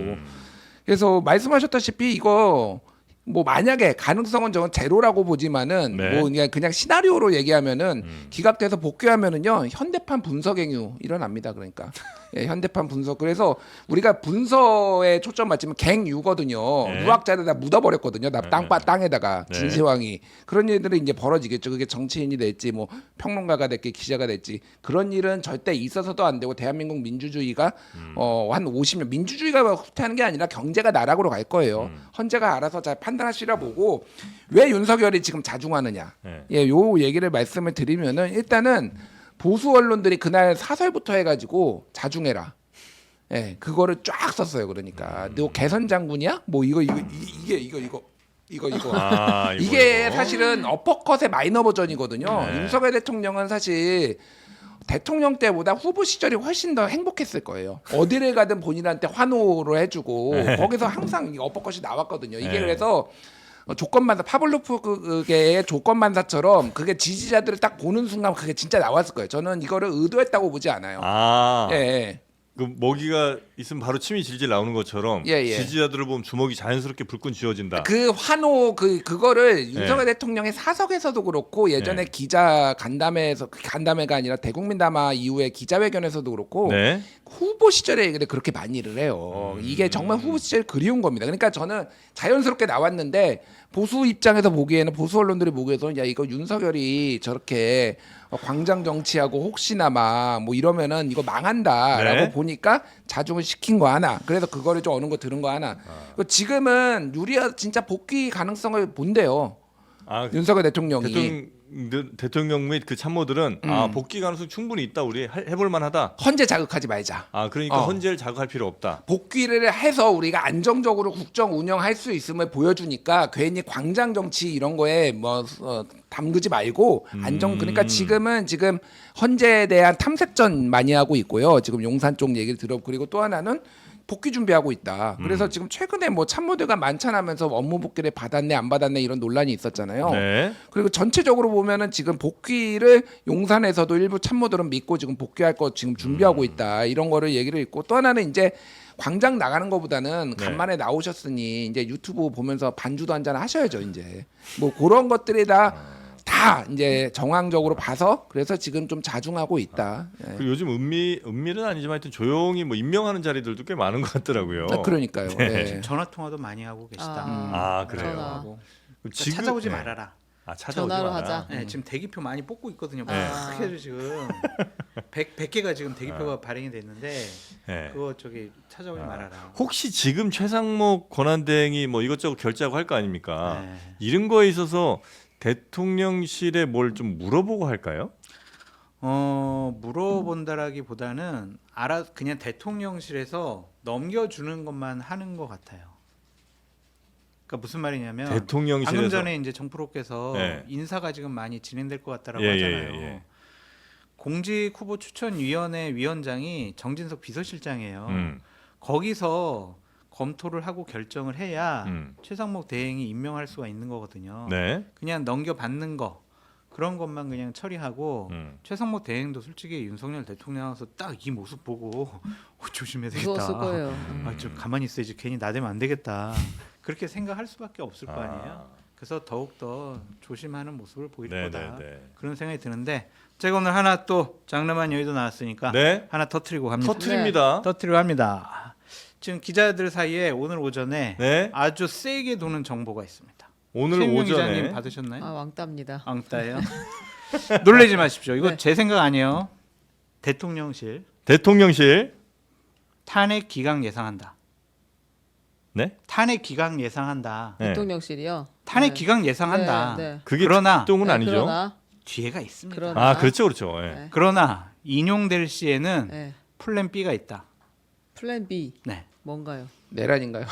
Speaker 3: 그래서 말씀하셨다시피 이거 뭐 만약에 가능성은 저는 제로라고 보지만은
Speaker 2: 네.
Speaker 3: 뭐 그냥 시나리오로 얘기하면은 기각돼서 복귀하면은요 현대판 분석행위 일어납니다. 그러니까 예, 현대판 분석. 그래서 우리가 분서에 초점 맞추면 갱유거든요.
Speaker 2: 네.
Speaker 3: 유학자들 다 묻어버렸거든요. 나 땅에다가
Speaker 2: 네.
Speaker 3: 진시황이 그런 일들이 이제 벌어지겠죠. 그게 정치인이 될지 뭐 평론가가 될지 기자가 될지 그런 일은 절대 있어서도 안 되고 대한민국 민주주의가 한 50년 민주주의가 후퇴하는 게 아니라 경제가 나락으로 갈 거예요. 헌재가 알아서 잘 판단하시라 보고 왜 윤석열이 지금 자중하느냐.
Speaker 2: 네.
Speaker 3: 예, 요 얘기를 말씀을 드리면은 일단은 보수 언론들이 그날 사설부터 해가지고 자중해라. 예, 그거를 쫙 썼어요. 그러니까 너 개선 장군이야? 뭐 이거
Speaker 2: 아,
Speaker 3: 이게 사실은 어퍼컷의 마이너 버전이거든요.
Speaker 2: 네.
Speaker 3: 윤석열 대통령은 사실 대통령 때보다 후보 시절이 훨씬 더 행복했을 거예요. 어디를 가든 본인한테 환호를 해주고 거기서 항상 이 어퍼컷이 나왔거든요. 이게
Speaker 2: 네.
Speaker 3: 그래서 조건반사 파블로프의 조건반사처럼 그게 지지자들을 딱 보는 순간 그게 진짜 나왔을 거예요. 저는 이거를 의도했다고 보지 않아요.
Speaker 2: 아,
Speaker 3: 예, 예.
Speaker 2: 그 먹이가 있으면 바로 침이 질질 나오는 것처럼
Speaker 3: 예, 예.
Speaker 2: 지지자들을 보면 주먹이 자연스럽게 불끈 쥐어진다.
Speaker 3: 그 환호 그거를 윤석열
Speaker 2: 네.
Speaker 3: 대통령의 사석에서도 그렇고 예전에
Speaker 2: 네.
Speaker 3: 기자 간담회가 아니라 대국민 담화 이후에 기자회견에서도 그렇고
Speaker 2: 네.
Speaker 3: 후보 시절에 근데 그렇게 많이 일을 해요. 이게 정말 후보 시절 그리운 겁니다. 그러니까 저는 자연스럽게 나왔는데 보수 입장에서 보기에는 보수 언론들이 보기에서는 야 이거 윤석열이 저렇게 광장 정치하고 혹시나마 뭐 이러면은 이거 망한다라고
Speaker 2: 네.
Speaker 3: 보니까 자중을 시킨 거 하나. 그래서 그거를 좀 어느 거 들은 거 하나. 지금은 유리아 진짜 복귀 가능성을 본대요.
Speaker 2: 아,
Speaker 3: 윤석열 대통령이.
Speaker 2: 대통령 및 그 참모들은 아, 복귀 가능성 충분히 있다. 우리 해볼 만하다.
Speaker 3: 헌재 자극하지 말자.
Speaker 2: 아, 그러니까
Speaker 3: 어.
Speaker 2: 헌재를 자극할 필요 없다.
Speaker 3: 복귀를 해서 우리가 안정적으로 국정 운영할 수 있음을 보여주니까 괜히 광장 정치 이런 거에 뭐 담그지 말고 그러니까 지금 헌재에 대한 탐색전 많이 하고 있고요. 지금 용산 쪽 얘기를 들어 그리고 또 하나는 복귀 준비하고 있다. 그래서 지금 최근에 뭐 참모들과 만찬하면서 업무 복귀를 받았네 안 받았네 이런 논란이 있었잖아요.
Speaker 2: 네.
Speaker 3: 그리고 전체적으로 보면은 지금 복귀를 용산에서도 일부 참모들은 믿고 지금 복귀할 거 지금 준비하고 있다 이런 거를 얘기를 했고 또 하나는 이제 광장 나가는 것보다는
Speaker 2: 네.
Speaker 3: 간만에 나오셨으니 이제 유튜브 보면서 반주도 한잔 하셔야죠 이제 뭐 그런 것들이 다 이제 정황적으로 봐서 그래서 지금 좀 자중하고 있다. 예.
Speaker 2: 그 요즘 은밀은 아니지만 하여튼 조용히 뭐 임명하는 자리들도 꽤 많은 것 같더라고요.
Speaker 3: 그러니까요.
Speaker 2: 네.
Speaker 3: 예.
Speaker 1: 전화 통화도 많이 하고 계시다.
Speaker 2: 아, 그래요.
Speaker 4: 전화.
Speaker 1: 하고.
Speaker 2: 지금-
Speaker 1: 찾아오지
Speaker 2: 네.
Speaker 1: 말아라.
Speaker 2: 아, 찾아오지
Speaker 4: 전화로
Speaker 2: 마라.
Speaker 4: 하자.
Speaker 1: 네, 지금 대기표 많이 뽑고 있거든요.
Speaker 2: 네.
Speaker 1: 막 해도 지금 100개가 지금 대기표가 발행이 됐는데
Speaker 2: 네.
Speaker 1: 그거 저기 찾아오지 말아라.
Speaker 2: 혹시 지금 최상목 권한대행이 뭐 이것저것 결제하고 할 거 아닙니까?
Speaker 1: 네.
Speaker 2: 이런 거에 있어서 대통령실에 뭘 좀 물어보고 할까요?
Speaker 1: 물어본다라기보다는 그냥 대통령실에서 넘겨주는 것만 하는 것 같아요. 그러니까 무슨 말이냐면
Speaker 2: 대통령실에서
Speaker 1: 방금 전에 이제 정프로께서
Speaker 2: 네.
Speaker 1: 인사가 지금 많이 진행될 것 같다라고
Speaker 2: 예,
Speaker 1: 하잖아요.
Speaker 2: 예, 예.
Speaker 1: 공직 후보 추천위원회 위원장이 정진석 비서실장이에요. 거기서 검토를 하고 결정을 해야 최상목 대행이 임명할 수가 있는 거거든요.
Speaker 2: 네.
Speaker 1: 그냥 넘겨받는 거 그런 것만 그냥 처리하고 최상목 대행도 솔직히 윤석열 대통령에서 딱 이 모습 보고 조심해야
Speaker 4: 무서웠을
Speaker 1: 되겠다.
Speaker 4: 거예요.
Speaker 1: 좀 가만히 있어야지 괜히 나대면 안 되겠다. 그렇게 생각할 수밖에 없을 거 아니에요. 그래서 더욱 더 조심하는 모습을 보일
Speaker 2: 네,
Speaker 1: 거다.
Speaker 2: 네, 네.
Speaker 1: 그런 생각이 드는데 제가 오늘 하나 또 장르만 여의도 나왔으니까
Speaker 2: 네.
Speaker 1: 하나 터트리고 갑니다.
Speaker 2: 터트립니다.
Speaker 1: 터트리고 합니다. 지금 기자들 사이에 오늘 오전에
Speaker 2: 네.
Speaker 1: 아주 세게 도는 정보가 있습니다.
Speaker 2: 오늘
Speaker 1: 최민경
Speaker 2: 오전에
Speaker 1: 기자님 받으셨나요?
Speaker 4: 아 왕따입니다.
Speaker 1: 왕따예요. 놀라지 마십시오. 이거
Speaker 4: 네.
Speaker 1: 제 생각 아니에요. 대통령실
Speaker 2: 대통령실
Speaker 1: 탄핵 기각 예상한다.
Speaker 2: 네?
Speaker 1: 탄핵 기각 예상한다.
Speaker 2: 네.
Speaker 4: 대통령실이요.
Speaker 1: 탄핵
Speaker 4: 네.
Speaker 1: 기각 예상한다.
Speaker 4: 네, 네.
Speaker 2: 그게
Speaker 1: 그러나
Speaker 2: 특동은
Speaker 4: 네,
Speaker 2: 아니죠.
Speaker 4: 그러나,
Speaker 1: 뒤에가 있습니다.
Speaker 4: 그러나.
Speaker 2: 아, 그렇죠. 그렇죠. 예.
Speaker 4: 네.
Speaker 1: 그러나 인용될 시에는
Speaker 4: 네.
Speaker 1: 플랜 B가 있다.
Speaker 4: 플랜 B
Speaker 1: 네.
Speaker 4: 뭔가요?
Speaker 3: 내란인가요?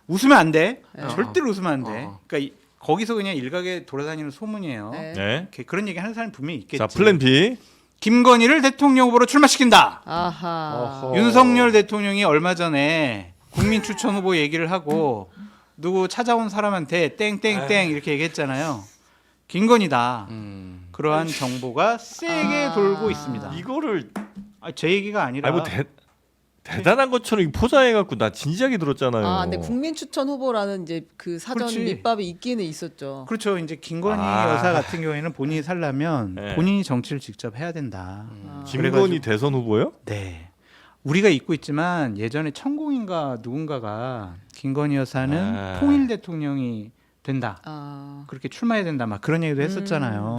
Speaker 1: 웃으면 안 돼.
Speaker 4: 네.
Speaker 1: 절대로 웃으면 안 돼.
Speaker 3: 어.
Speaker 1: 그러니까 거기서 그냥 일각에 돌아다니는 소문이에요.
Speaker 4: 네.
Speaker 2: 네.
Speaker 1: 이렇게 그런 얘기 하는 사람이 분명히 있겠지.
Speaker 2: 자, 플랜 B.
Speaker 1: 김건희를 대통령 후보로 출마시킨다.
Speaker 4: 아하.
Speaker 3: 어허.
Speaker 1: 윤석열 대통령이 얼마 전에 국민 추천 후보 얘기를 하고 누구 찾아온 사람한테 땡땡땡 이렇게 얘기했잖아요. 김건희다. 그러한 정보가 세게 돌고 있습니다.
Speaker 2: 이거를
Speaker 1: 제 얘기가 아니라
Speaker 2: 아니 뭐 대단한 것처럼 포장해 갖고 나 진지하게 들었잖아요.
Speaker 4: 아, 근데 국민 추천 후보라는 이제 그 사전
Speaker 1: 그렇지.
Speaker 4: 밑밥이 있기는 있었죠.
Speaker 1: 그렇죠. 이제 김건희
Speaker 2: 아.
Speaker 1: 여사 같은 경우에는 본인이 살려면
Speaker 2: 네.
Speaker 1: 본인이 정치를 직접 해야 된다.
Speaker 2: 김건희 대선 후보요?
Speaker 1: 네. 우리가 잊고 있지만 예전에 천공인가 누군가가 김건희 여사는
Speaker 2: 아.
Speaker 1: 통일 대통령이 된다.
Speaker 4: 아.
Speaker 1: 그렇게 출마해야 된다. 막 그런 얘기도 했었잖아요.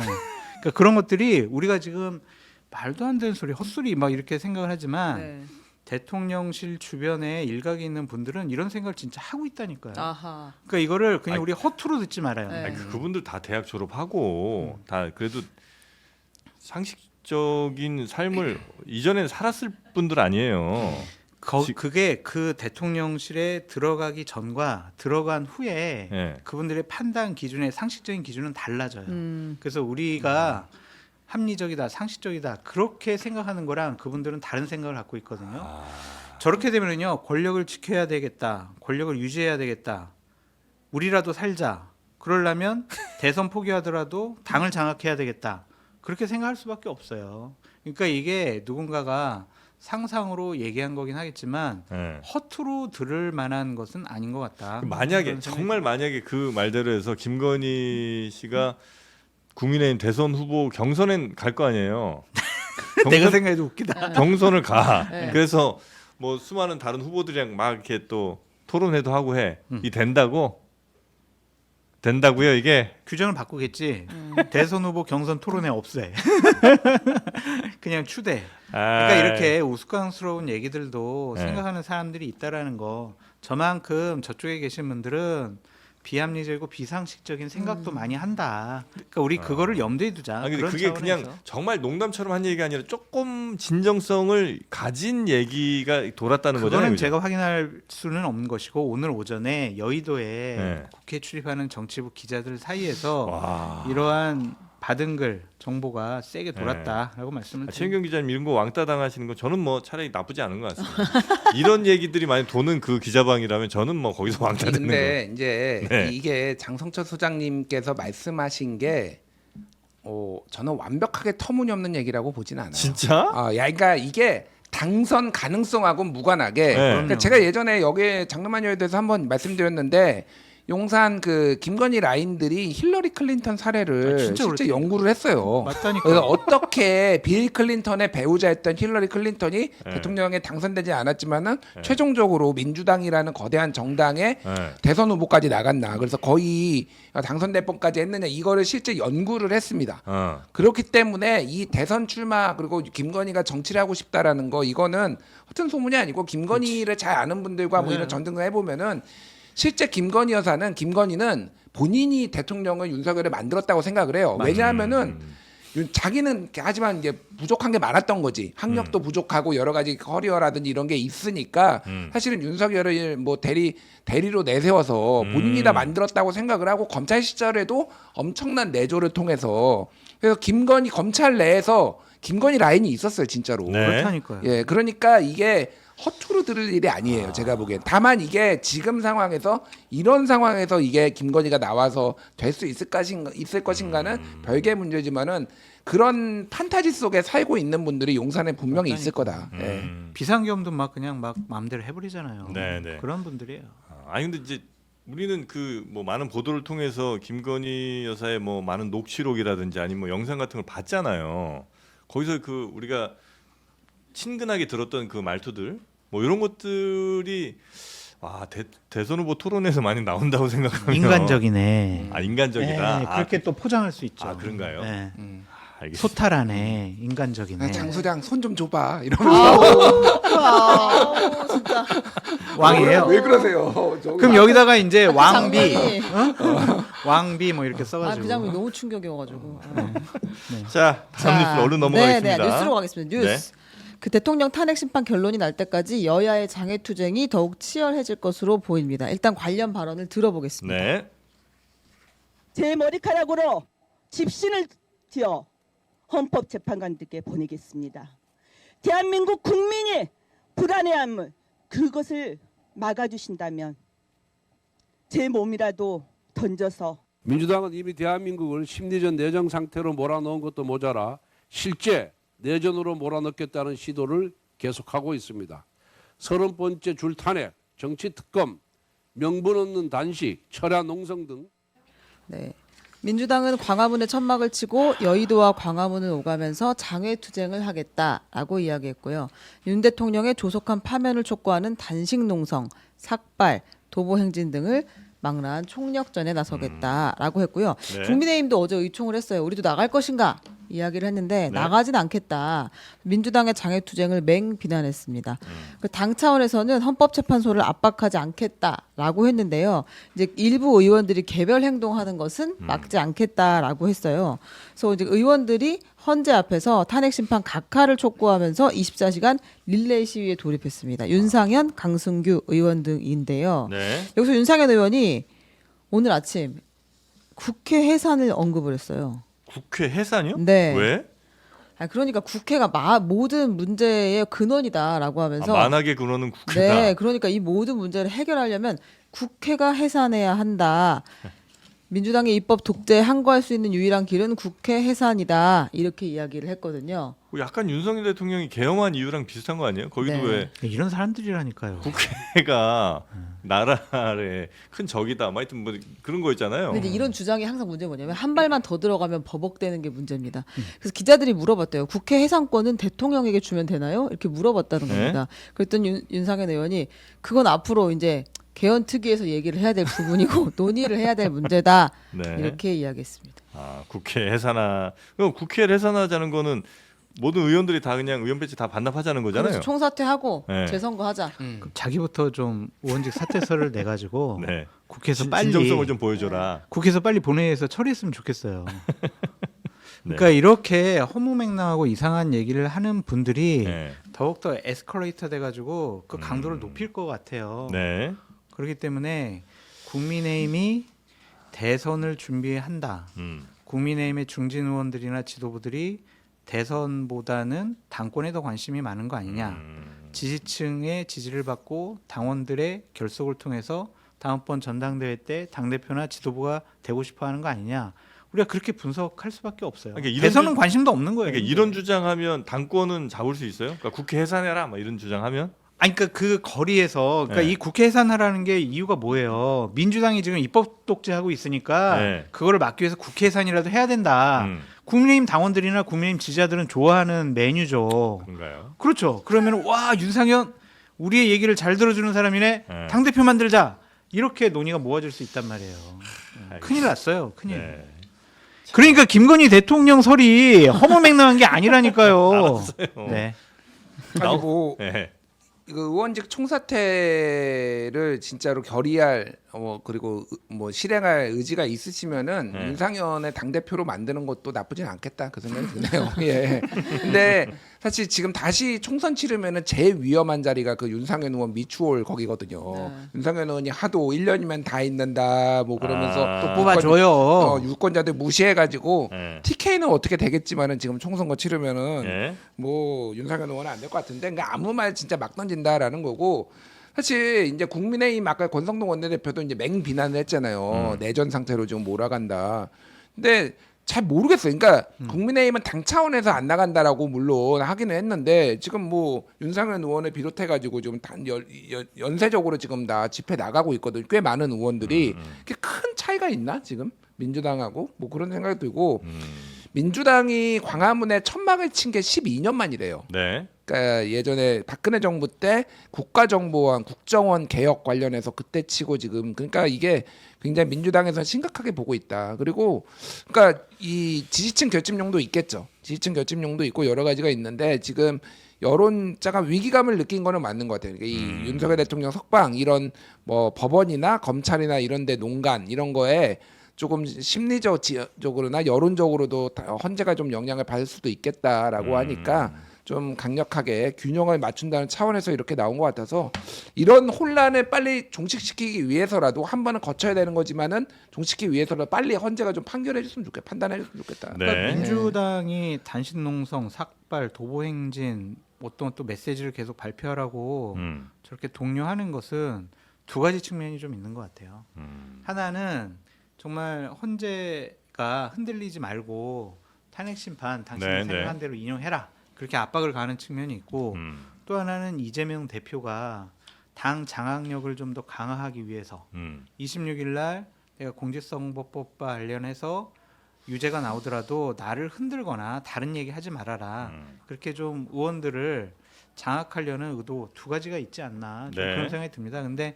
Speaker 1: 그러니까 그런 것들이 우리가 지금 말도 안 되는 소리, 헛소리 막 이렇게 생각을 하지만
Speaker 4: 네.
Speaker 1: 대통령실 주변에 일각에 있는 분들은 이런 생각을 진짜 하고 있다니까요.
Speaker 4: 아하.
Speaker 1: 그러니까 이거를 그냥
Speaker 2: 아니,
Speaker 1: 우리 허투루 듣지 말아요.
Speaker 4: 네.
Speaker 2: 아니, 그분들 다 대학 졸업하고 다 그래도 상식적인 삶을 이전엔 살았을 분들 아니에요.
Speaker 1: 그게 그 대통령실에 들어가기 전과 들어간 후에
Speaker 2: 예.
Speaker 1: 그분들의 판단 기준의 상식적인 기준은 달라져요.
Speaker 4: 음.
Speaker 1: 그래서 우리가 합리적이다, 상식적이다 그렇게 생각하는 거랑 그분들은 다른 생각을 갖고 있거든요. 저렇게 되면요 권력을 지켜야 되겠다, 권력을 유지해야 되겠다, 우리라도 살자. 그러려면 대선 포기하더라도 당을 장악해야 되겠다. 그렇게 생각할 수밖에 없어요. 그러니까 이게 누군가가 상상으로 얘기한 거긴 하겠지만
Speaker 2: 예.
Speaker 1: 허투루 들을 만한 것은 아닌 것 같다.
Speaker 2: 만약에
Speaker 1: 그런 생각이
Speaker 2: 정말 만약에 그 말대로 해서 김건희 씨가 국민의힘 대선 후보 경선엔 갈 거 아니에요.
Speaker 1: 내가 생각해도 웃기다.
Speaker 2: 경선을 가.
Speaker 4: 네.
Speaker 2: 그래서 뭐 수많은 다른 후보들이랑 막 이렇게 또 토론회도 하고 해. 이 된다고? 된다고요 이게?
Speaker 1: 규정을 바꾸겠지. 대선 후보 경선 토론회 없애. 그냥 추대. 그러니까 이렇게 우스꽝스러운 얘기들도
Speaker 2: 네.
Speaker 1: 생각하는 사람들이 있다라는 거. 저만큼 저쪽에 계신 분들은 비합리적이고 비상식적인 생각도 많이 한다. 그러니까 우리 그거를 염두에 두자.
Speaker 2: 아 근데
Speaker 1: 그런
Speaker 2: 그게 그냥
Speaker 1: 차원에서.
Speaker 2: 정말 농담처럼 한 얘기가 아니라 조금 진정성을 가진 얘기가 돌았다는 거잖아요.
Speaker 1: 그거는
Speaker 2: 그죠?
Speaker 1: 제가 확인할 수는 없는 것이고 오늘 오전에 여의도에
Speaker 2: 네.
Speaker 1: 국회 출입하는 정치부 기자들 사이에서
Speaker 2: 와.
Speaker 1: 이러한 받은 글 정보가 세게 돌았다라고 말씀을 드립니다.
Speaker 2: 최은경 기자님 이런 거 왕따 당하시는 거 저는 뭐 차라리 나쁘지 않은 것 같습니다. 이런 얘기들이 많이 도는 그 기자방이라면 저는 뭐 거기서 왕따 되는 거.
Speaker 3: 근데 이제
Speaker 2: 네.
Speaker 3: 이게 장성철 소장님께서 말씀하신 게 저는 완벽하게 터무니없는 얘기라고 보진 않아요.
Speaker 2: 진짜?
Speaker 3: 그러니까 이게 당선 가능성하고 무관하게
Speaker 2: 네.
Speaker 3: 그러니까 제가 예전에 여기에 장르마녀에 대해서 한번 말씀드렸는데 용산 그 김건희 라인들이 힐러리 클린턴 사례를
Speaker 1: 진짜
Speaker 3: 실제
Speaker 1: 그렇지.
Speaker 3: 연구를 했어요.
Speaker 1: 맞다니까.
Speaker 3: 그래서 어떻게 빌 클린턴의 배우자였던 힐러리 클린턴이
Speaker 2: 네.
Speaker 3: 대통령에 당선되지 않았지만은 최종적으로 민주당이라는 거대한 정당의
Speaker 2: 네.
Speaker 3: 대선 후보까지 나갔나. 그래서 거의 당선될 뻔까지 했느냐 이거를 실제 연구를 했습니다. 그렇기 때문에 이 대선 출마 그리고 김건희가 정치를 하고 싶다라는 거 이거는 허튼 소문이 아니고 김건희를 잘 아는 분들과 뭐 이런 전등을 해보면은 실제 김건희는 본인이 대통령을 윤석열을 만들었다고 생각을 해요. 왜냐하면은 자기는 하지만 이제 부족한 게 많았던 거지. 학력도 부족하고 여러 가지 커리어라든지 이런 게 있으니까 사실은 윤석열을 뭐 대리로 내세워서 본인이 다 만들었다고 생각을 하고 검찰 시절에도 엄청난 내조를 통해서 그래서 김건희 검찰 내에서 김건희 라인이 있었어요, 진짜로.
Speaker 2: 네.
Speaker 1: 그렇다니까요.
Speaker 3: 예, 그러니까 이게 허투루 들을 일이 아니에요. 제가 보기엔. 다만 이게 지금 상황에서 이런 상황에서 이게 김건희가 나와서 될 수 있을 것인가는 별개의 문제지만은 그런 판타지 속에 살고 있는 분들이 용산에 분명히 있을 거다. 예.
Speaker 1: 비상계엄도 막 그냥 막 마음대로 해버리잖아요.
Speaker 2: 네, 네.
Speaker 1: 그런 분들이에요.
Speaker 2: 아니 근데 이제 우리는 그 뭐 많은 보도를 통해서 김건희 여사의 뭐 많은 녹취록이라든지 아니면 뭐 영상 같은 걸 봤잖아요. 거기서 그 우리가 친근하게 들었던 그 말투들 뭐 이런 것들이 대선 후보 토론에서 많이 나온다고 생각하면
Speaker 1: 인간적이네.
Speaker 2: 인간적이다.
Speaker 1: 네, 그렇게 또 포장할 수 있죠.
Speaker 2: 그런가요?
Speaker 1: 네.
Speaker 2: 알겠습니다.
Speaker 1: 소탈하네, 인간적이네.
Speaker 3: 장소장 손 좀 줘봐 이러면서
Speaker 4: 진짜.
Speaker 1: 왕이에요.
Speaker 3: 왜 그러세요?
Speaker 1: 그럼 여기다가 이제 왕비,
Speaker 4: 장면이.
Speaker 1: 왕비 뭐 이렇게 써가지고.
Speaker 4: 그 장면이 너무 충격이어가지고.
Speaker 2: 자 다음 뉴스 얼른 넘어가겠습니다.
Speaker 4: 네, 뉴스로 가겠습니다. 뉴스. 그 대통령 탄핵 심판 결론이 날 때까지 여야의 장애 투쟁이 더욱 치열해질 것으로 보입니다. 일단 관련 발언을 들어보겠습니다.
Speaker 2: 네.
Speaker 5: 제 머리카락으로 집신을 지어 헌법재판관들께 보내겠습니다. 대한민국 국민이 불안해함을 그것을 막아주신다면 제 몸이라도 던져서
Speaker 6: 민주당은 이미 대한민국을 심리전 내정 상태로 몰아넣은 것도 모자라 실제 내전으로 몰아넣겠다는 시도를 계속하고 있습니다. 30번째 줄 탄핵, 정치 특검, 명분 없는 단식, 철야 농성 등
Speaker 4: 네. 민주당은 광화문에 천막을 치고 여의도와 광화문을 오가면서 장외 투쟁을 하겠다라고 이야기했고요. 윤 대통령의 조속한 파면을 촉구하는 단식 농성, 삭발, 도보 행진 등을 망라한 총력전에 나서겠다라고 했고요.
Speaker 2: 네.
Speaker 4: 국민의힘도 어제 의총을 했어요. 우리도 나갈 것인가 이야기를 했는데
Speaker 2: 네.
Speaker 4: 나가진 않겠다. 민주당의 장애 투쟁을 맹 비난했습니다. 그 당 차원에서는 헌법재판소를 압박하지 않겠다라고 했는데요. 이제 일부 의원들이 개별 행동하는 것은 막지 않겠다라고 했어요. 그래서 이제 의원들이 헌재 앞에서 탄핵 심판 각하를 촉구하면서 24시간 릴레이 시위에 돌입했습니다. 윤상현, 강승규 의원 등인데요.
Speaker 2: 네.
Speaker 4: 여기서 윤상현 의원이 오늘 아침 국회 해산을 언급을 했어요.
Speaker 2: 국회 해산이요?
Speaker 4: 네.
Speaker 2: 왜?
Speaker 4: 그러니까 국회가 모든 문제의 근원이다라고 하면서
Speaker 2: 만악의 근원은 국회다.
Speaker 4: 네, 그러니까 이 모든 문제를 해결하려면 국회가 해산해야 한다. 민주당의 입법 독재에 항거할 수 있는 유일한 길은 국회 해산이다. 이렇게 이야기를 했거든요.
Speaker 2: 약간 윤석열 대통령이 계엄한 이유랑 비슷한 거 아니에요? 거기도
Speaker 4: 네.
Speaker 2: 왜
Speaker 1: 이런 사람들이라니까요.
Speaker 2: 국회가 나라의 큰 적이다. 뭐 하여튼 뭐 그런 거 있잖아요.
Speaker 4: 근데 이제 이런 주장이 항상 문제가 뭐냐면 한 발만 더 들어가면 버벅대는 게 문제입니다. 그래서 기자들이 물어봤대요. 국회 해산권은 대통령에게 주면 되나요? 이렇게 물어봤다는
Speaker 2: 네.
Speaker 4: 겁니다. 그랬더니 윤상현 의원이 그건 앞으로 이제 개헌 특위에서 얘기를 해야 될 부분이고 논의를 해야 될 문제다.
Speaker 2: 네.
Speaker 4: 이렇게 이야기했습니다.
Speaker 2: 국회 그럼 국회를 해산하자는 거는 모든 의원들이 다 그냥 의원 배치 다 반납하자는 거잖아요.
Speaker 4: 그래서 총사퇴하고
Speaker 2: 네.
Speaker 4: 재선거하자.
Speaker 1: 그럼 자기부터 좀 의원직 사퇴서를 내 가지고
Speaker 2: 네.
Speaker 1: 국회에서 빨리
Speaker 2: 진정성을 좀 보여줘라.
Speaker 1: 국회에서 빨리 본회의에서 처리했으면 좋겠어요.
Speaker 2: 네.
Speaker 1: 그러니까 이렇게 허무맹랑하고 이상한 얘기를 하는 분들이
Speaker 2: 네.
Speaker 1: 더욱더 에스컬레이터 돼가지고 그 강도를 높일 것 같아요.
Speaker 2: 네.
Speaker 1: 그렇기 때문에 국민의힘이 대선을 준비한다. 국민의힘의 중진 의원들이나 지도부들이 대선보다는 당권에 더 관심이 많은 거 아니냐. 지지층의 지지를 받고 당원들의 결속을 통해서 다음번 전당대회 때 당대표나 지도부가 되고 싶어하는 거 아니냐. 우리가 그렇게 분석할 수밖에 없어요.
Speaker 2: 그러니까 이런
Speaker 1: 대선은 관심도 없는 거예요.
Speaker 2: 그러니까 이런 주장하면 당권은 잡을 수 있어요? 그러니까 국회 해산해라, 막 이런 주장하면?
Speaker 1: 아니 그러니까 그 거리에서 그러니까
Speaker 2: 네.
Speaker 1: 이 국회 해산하라는 게 이유가 뭐예요? 민주당이 지금 입법 독재하고 있으니까
Speaker 2: 네.
Speaker 1: 그거를 막기 위해서 국회 해산이라도 해야 된다.
Speaker 2: 음.
Speaker 1: 국민의힘 당원들이나 국민의힘 지지자들은 좋아하는 메뉴죠.
Speaker 2: 그런가요?
Speaker 1: 그렇죠. 그러면 와 윤상현 우리의 얘기를 잘 들어주는 사람이네.
Speaker 2: 네.
Speaker 1: 당 대표 만들자. 이렇게 논의가 모아질 수 있단 말이에요.
Speaker 2: 알겠습니다.
Speaker 1: 큰일 났어요. 큰일.
Speaker 2: 네.
Speaker 1: 그러니까 김건희 대통령 설이 허무맹랑한 게 아니라니까요.
Speaker 2: 알았어요.
Speaker 1: 네.
Speaker 3: 아니 뭐
Speaker 2: 네.
Speaker 3: 이거 의원직 총사퇴를 진짜로 결의할 그리고 뭐 실행할 의지가 있으시면은
Speaker 2: 네.
Speaker 3: 윤상현의 당 대표로 만드는 것도 나쁘진 않겠다 그 생각이 드네요. 예. 근데 사실 지금 다시 총선 치르면은 제일 위험한 자리가 그 윤상현 의원 미추홀 거기거든요.
Speaker 4: 네.
Speaker 3: 윤상현 의원이 하도 1년이면 다 있는다 뭐 그러면서
Speaker 2: 또
Speaker 1: 뽑아줘요.
Speaker 3: 유권자들 무시해가지고
Speaker 2: 네.
Speaker 3: TK는 어떻게 되겠지만은 지금 총선거 치르면은
Speaker 2: 네.
Speaker 3: 뭐 윤상현 의원은 안 될 것 같은데 그러니까 아무 말 진짜 막 던진다라는 거고 사실 이제 국민의힘 아까 권성동 원내대표도 이제 맹 비난을 했잖아요. 내전 상태로 지금 몰아간다. 근데 잘 모르겠어요. 그러니까 국민의힘은 당 차원에서 안 나간다라고 물론 하기는 했는데 지금 뭐 윤상현 의원을 비롯해 가지고 지금 연쇄적으로 지금 다 집회 나가고 있거든. 꽤 많은 의원들이 그게 큰 차이가 있나 지금 민주당하고 뭐 그런 생각이 들고 민주당이 광화문에 천막을 친 게 12년 만이래요.
Speaker 2: 네.
Speaker 3: 그러니까 예전에 박근혜 정부 때 국가정보원, 국정원 개혁 관련해서 그때 치고 지금 그러니까 이게 굉장히 민주당에서 심각하게 보고 있다. 그리고 그러니까 이 지지층 결집용도 있겠죠. 지지층 결집용도 있고 여러 가지가 있는데 지금 여론자가 위기감을 느낀 거는 맞는 것 같아요. 그러니까 이 윤석열 대통령 석방 이런 뭐 법원이나 검찰이나 이런데 농간 이런 거에 조금 심리적으로나 여론적으로도 헌재가 좀 영향을 받을 수도 있겠다라고 하니까 좀 강력하게 균형을 맞춘다는 차원에서 이렇게 나온 것 같아서 이런 혼란을 빨리 종식시키기 위해서라도 한 번은 거쳐야 되는 거지만은 종식시키기 위해서라도 빨리 헌재가 좀 판결해줬으면 좋겠다, 판단해줬으면 좋겠다.
Speaker 2: 네.
Speaker 1: 그러니까 민주당이 단신농성, 삭발, 도보행진 어떤 또 메시지를 계속 발표하라고 저렇게 독려하는 것은 두 가지 측면이 좀 있는 것 같아요. 하나는 정말 헌재가 흔들리지 말고 탄핵 심판 당신이
Speaker 2: 네,
Speaker 1: 생각한
Speaker 2: 네.
Speaker 1: 대로 인용해라. 그렇게 압박을 가하는 측면이 있고 또 하나는 이재명 대표가 당 장악력을 좀 더 강화하기 위해서 26일 날 내가 공직선거법과 관련해서 유죄가 나오더라도 나를 흔들거나 다른 얘기 하지 말아라. 그렇게 좀 의원들을 장악하려는 의도 두 가지가 있지 않나 좀
Speaker 2: 네.
Speaker 1: 그런 생각이 듭니다. 근데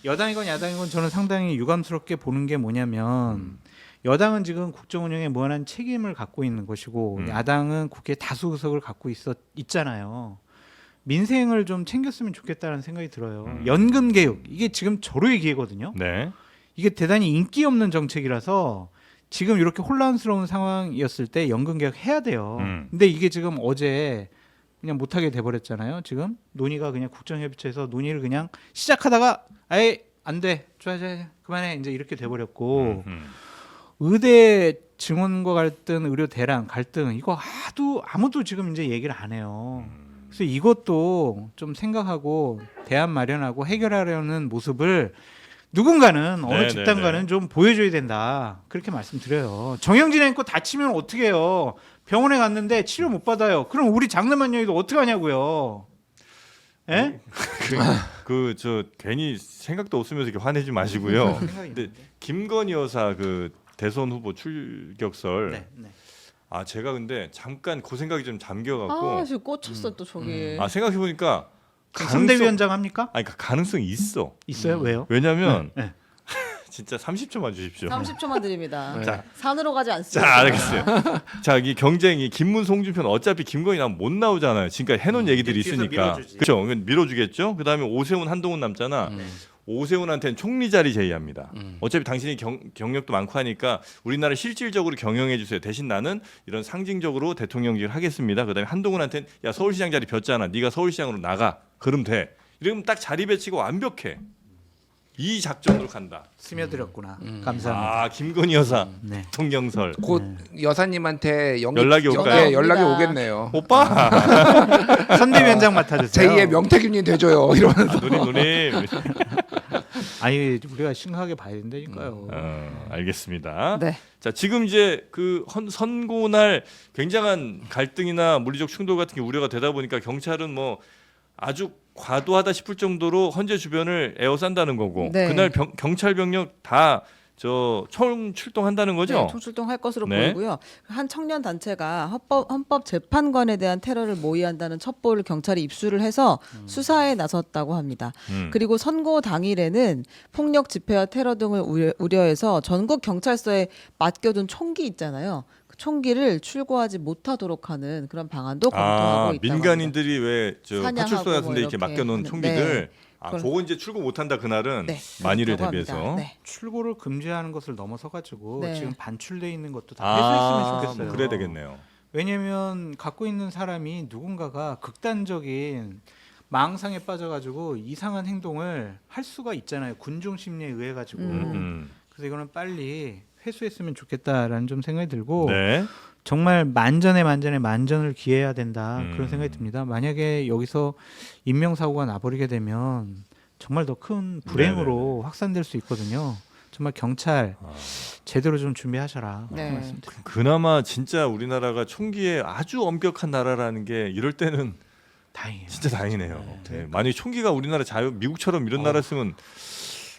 Speaker 1: 여당이건 야당이건 저는 상당히 유감스럽게 보는 게 뭐냐면 여당은 지금 국정 운영에 무한한 책임을 갖고 있는 것이고 야당은 국회 다수 의석을 갖고 있잖아요. 민생을 좀 챙겼으면 좋겠다는 생각이 들어요. 연금 개혁 이게 지금 절호의 기회거든요.
Speaker 2: 네.
Speaker 1: 이게 대단히 인기 없는 정책이라서 지금 이렇게 혼란스러운 상황이었을 때 연금 개혁 해야 돼요. 근데 이게 지금 어제 그냥 못하게 돼버렸잖아요. 지금 논의가 그냥 국정협의체에서 논의를 그냥 시작하다가 아예 안 돼, 좋아, 그만해 이제 이렇게 돼버렸고 의대 증원과 갈등, 의료 대란 갈등 이거 아무도 지금 이제 얘기를 안 해요. 그래서 이것도 좀 생각하고 대안 마련하고 해결하려는 모습을 누군가는 어느
Speaker 2: 네,
Speaker 1: 집단가는
Speaker 2: 네, 네.
Speaker 1: 좀 보여줘야 된다 그렇게 말씀드려요. 정영진 앵커 다치면 어떻게 해요? 병원에 갔는데 치료 못 받아요. 그럼 우리 장르만 여의도 어떻게 하냐고요? 예?
Speaker 2: 저 괜히 생각도 없으면서 이렇게 화내지 마시고요.
Speaker 1: 생각이
Speaker 2: 근데
Speaker 1: 있는데.
Speaker 2: 김건희 여사 그 대선 후보 출격설
Speaker 1: 네, 네.
Speaker 2: 제가 근데 잠깐 그 생각이 좀 잠겨갖고
Speaker 4: 아, 지금 꽂혔어 또 저기.
Speaker 2: 생각해 보니까
Speaker 1: 선대위원장 합니까?
Speaker 2: 가능성이 있어.
Speaker 1: 있어요? 왜요?
Speaker 2: 왜냐면
Speaker 1: 네.
Speaker 2: 진짜 30초만 주십시오.
Speaker 4: 30초만 드립니다.
Speaker 2: 자.
Speaker 4: 산으로 가지 않습니다.
Speaker 2: 자, 알겠어요. 자, 이 경쟁이 김문수, 홍준표는 어차피 김건희 나면 못 나오잖아요. 지금까지 해놓은 얘기들이
Speaker 1: 뒤에서
Speaker 2: 있으니까.
Speaker 1: 밀어주지.
Speaker 2: 그렇죠. 밀어주겠죠. 그다음에 오세훈, 한동훈 남잖아. 오세훈한테는 총리 자리 제의합니다. 어차피 당신이 경력도 많고 하니까 우리나라 실질적으로 경영해 주세요. 대신 나는 이런 상징적으로 대통령직을 하겠습니다. 그다음에 한동훈한테는 야 서울시장 자리 폈잖아. 네가 서울시장으로 나가. 그럼 돼. 이러면 딱 자리 배치가 완벽해. 이 작전으로 간다.
Speaker 1: 스며들었구나. 감사합니다.
Speaker 2: 김건희 여사
Speaker 1: 네.
Speaker 2: 통영설.
Speaker 3: 곧 여사님한테
Speaker 2: 연락이 올까요?
Speaker 3: 네, 연락이
Speaker 4: 옵니다.
Speaker 3: 오겠네요.
Speaker 2: 오빠.
Speaker 1: 선대위원장 맡아주세요.
Speaker 3: 제2의 명태균이 돼줘요. 이러면서.
Speaker 2: 누님.
Speaker 1: 아니 우리가 심각하게 봐야 된다니까요.
Speaker 2: 알겠습니다.
Speaker 4: 네.
Speaker 2: 자, 지금 이제 그 선고 날 굉장한 갈등이나 물리적 충돌 같은 게 우려가 되다 보니까 경찰은 뭐 아주 과도하다 싶을 정도로 헌재 주변을 에워싼다는 거고
Speaker 4: 네.
Speaker 2: 그날 경찰 병력 다 총 출동한다는 거죠?
Speaker 4: 네, 총출동할 것으로
Speaker 2: 네.
Speaker 4: 보이고요. 한 청년 단체가 헌법재판관에 대한 테러를 모의한다는 첩보를 경찰이 입수를 해서 수사에 나섰다고 합니다. 그리고 선고 당일에는 폭력 집회와 테러 등을 우려해서 전국 경찰서에 맡겨둔 총기 있잖아요. 그 총기를 출고하지 못하도록 하는 그런 방안도 검토하고 있다고
Speaker 2: 민간인들이 왜
Speaker 4: 사냥하고
Speaker 2: 파출소 같은 데
Speaker 4: 뭐
Speaker 2: 이렇게 맡겨놓은
Speaker 4: 이렇게.
Speaker 2: 총기들
Speaker 4: 그걸-
Speaker 2: 그거 이제 출고 못한다 그날은
Speaker 4: 네,
Speaker 2: 만일을
Speaker 4: 그렇다고
Speaker 2: 대비해서
Speaker 4: 합니다. 네.
Speaker 1: 출고를 금지하는 것을 넘어서가지고
Speaker 4: 네.
Speaker 1: 지금 반출돼 있는 것도 다 해소했으면 좋겠어요.
Speaker 2: 그래야 되겠네요.
Speaker 1: 왜냐하면 갖고 있는 사람이 누군가가 극단적인 망상에 빠져가지고 이상한 행동을 할 수가 있잖아요. 군중 심리에 의해 가지고. 그래서 이거는 빨리 회수했으면 좋겠다라는 좀 생각이 들고
Speaker 2: 네.
Speaker 1: 정말 만전에 만전을 기해야 된다 그런 생각이 듭니다. 만약에 여기서 인명사고가 나버리게 되면 정말 더 큰 불행으로 확산될 수 있거든요. 정말 경찰 제대로 좀 준비하셔라.
Speaker 4: 네.
Speaker 1: 말씀드립니다.
Speaker 2: 그나마 진짜 우리나라가 총기에 아주 엄격한 나라라는 게 이럴 때는
Speaker 1: 다행이에요.
Speaker 2: 진짜 다행이네요. 네. 만약에 총기가 우리나라 미국처럼 이런 나라였으면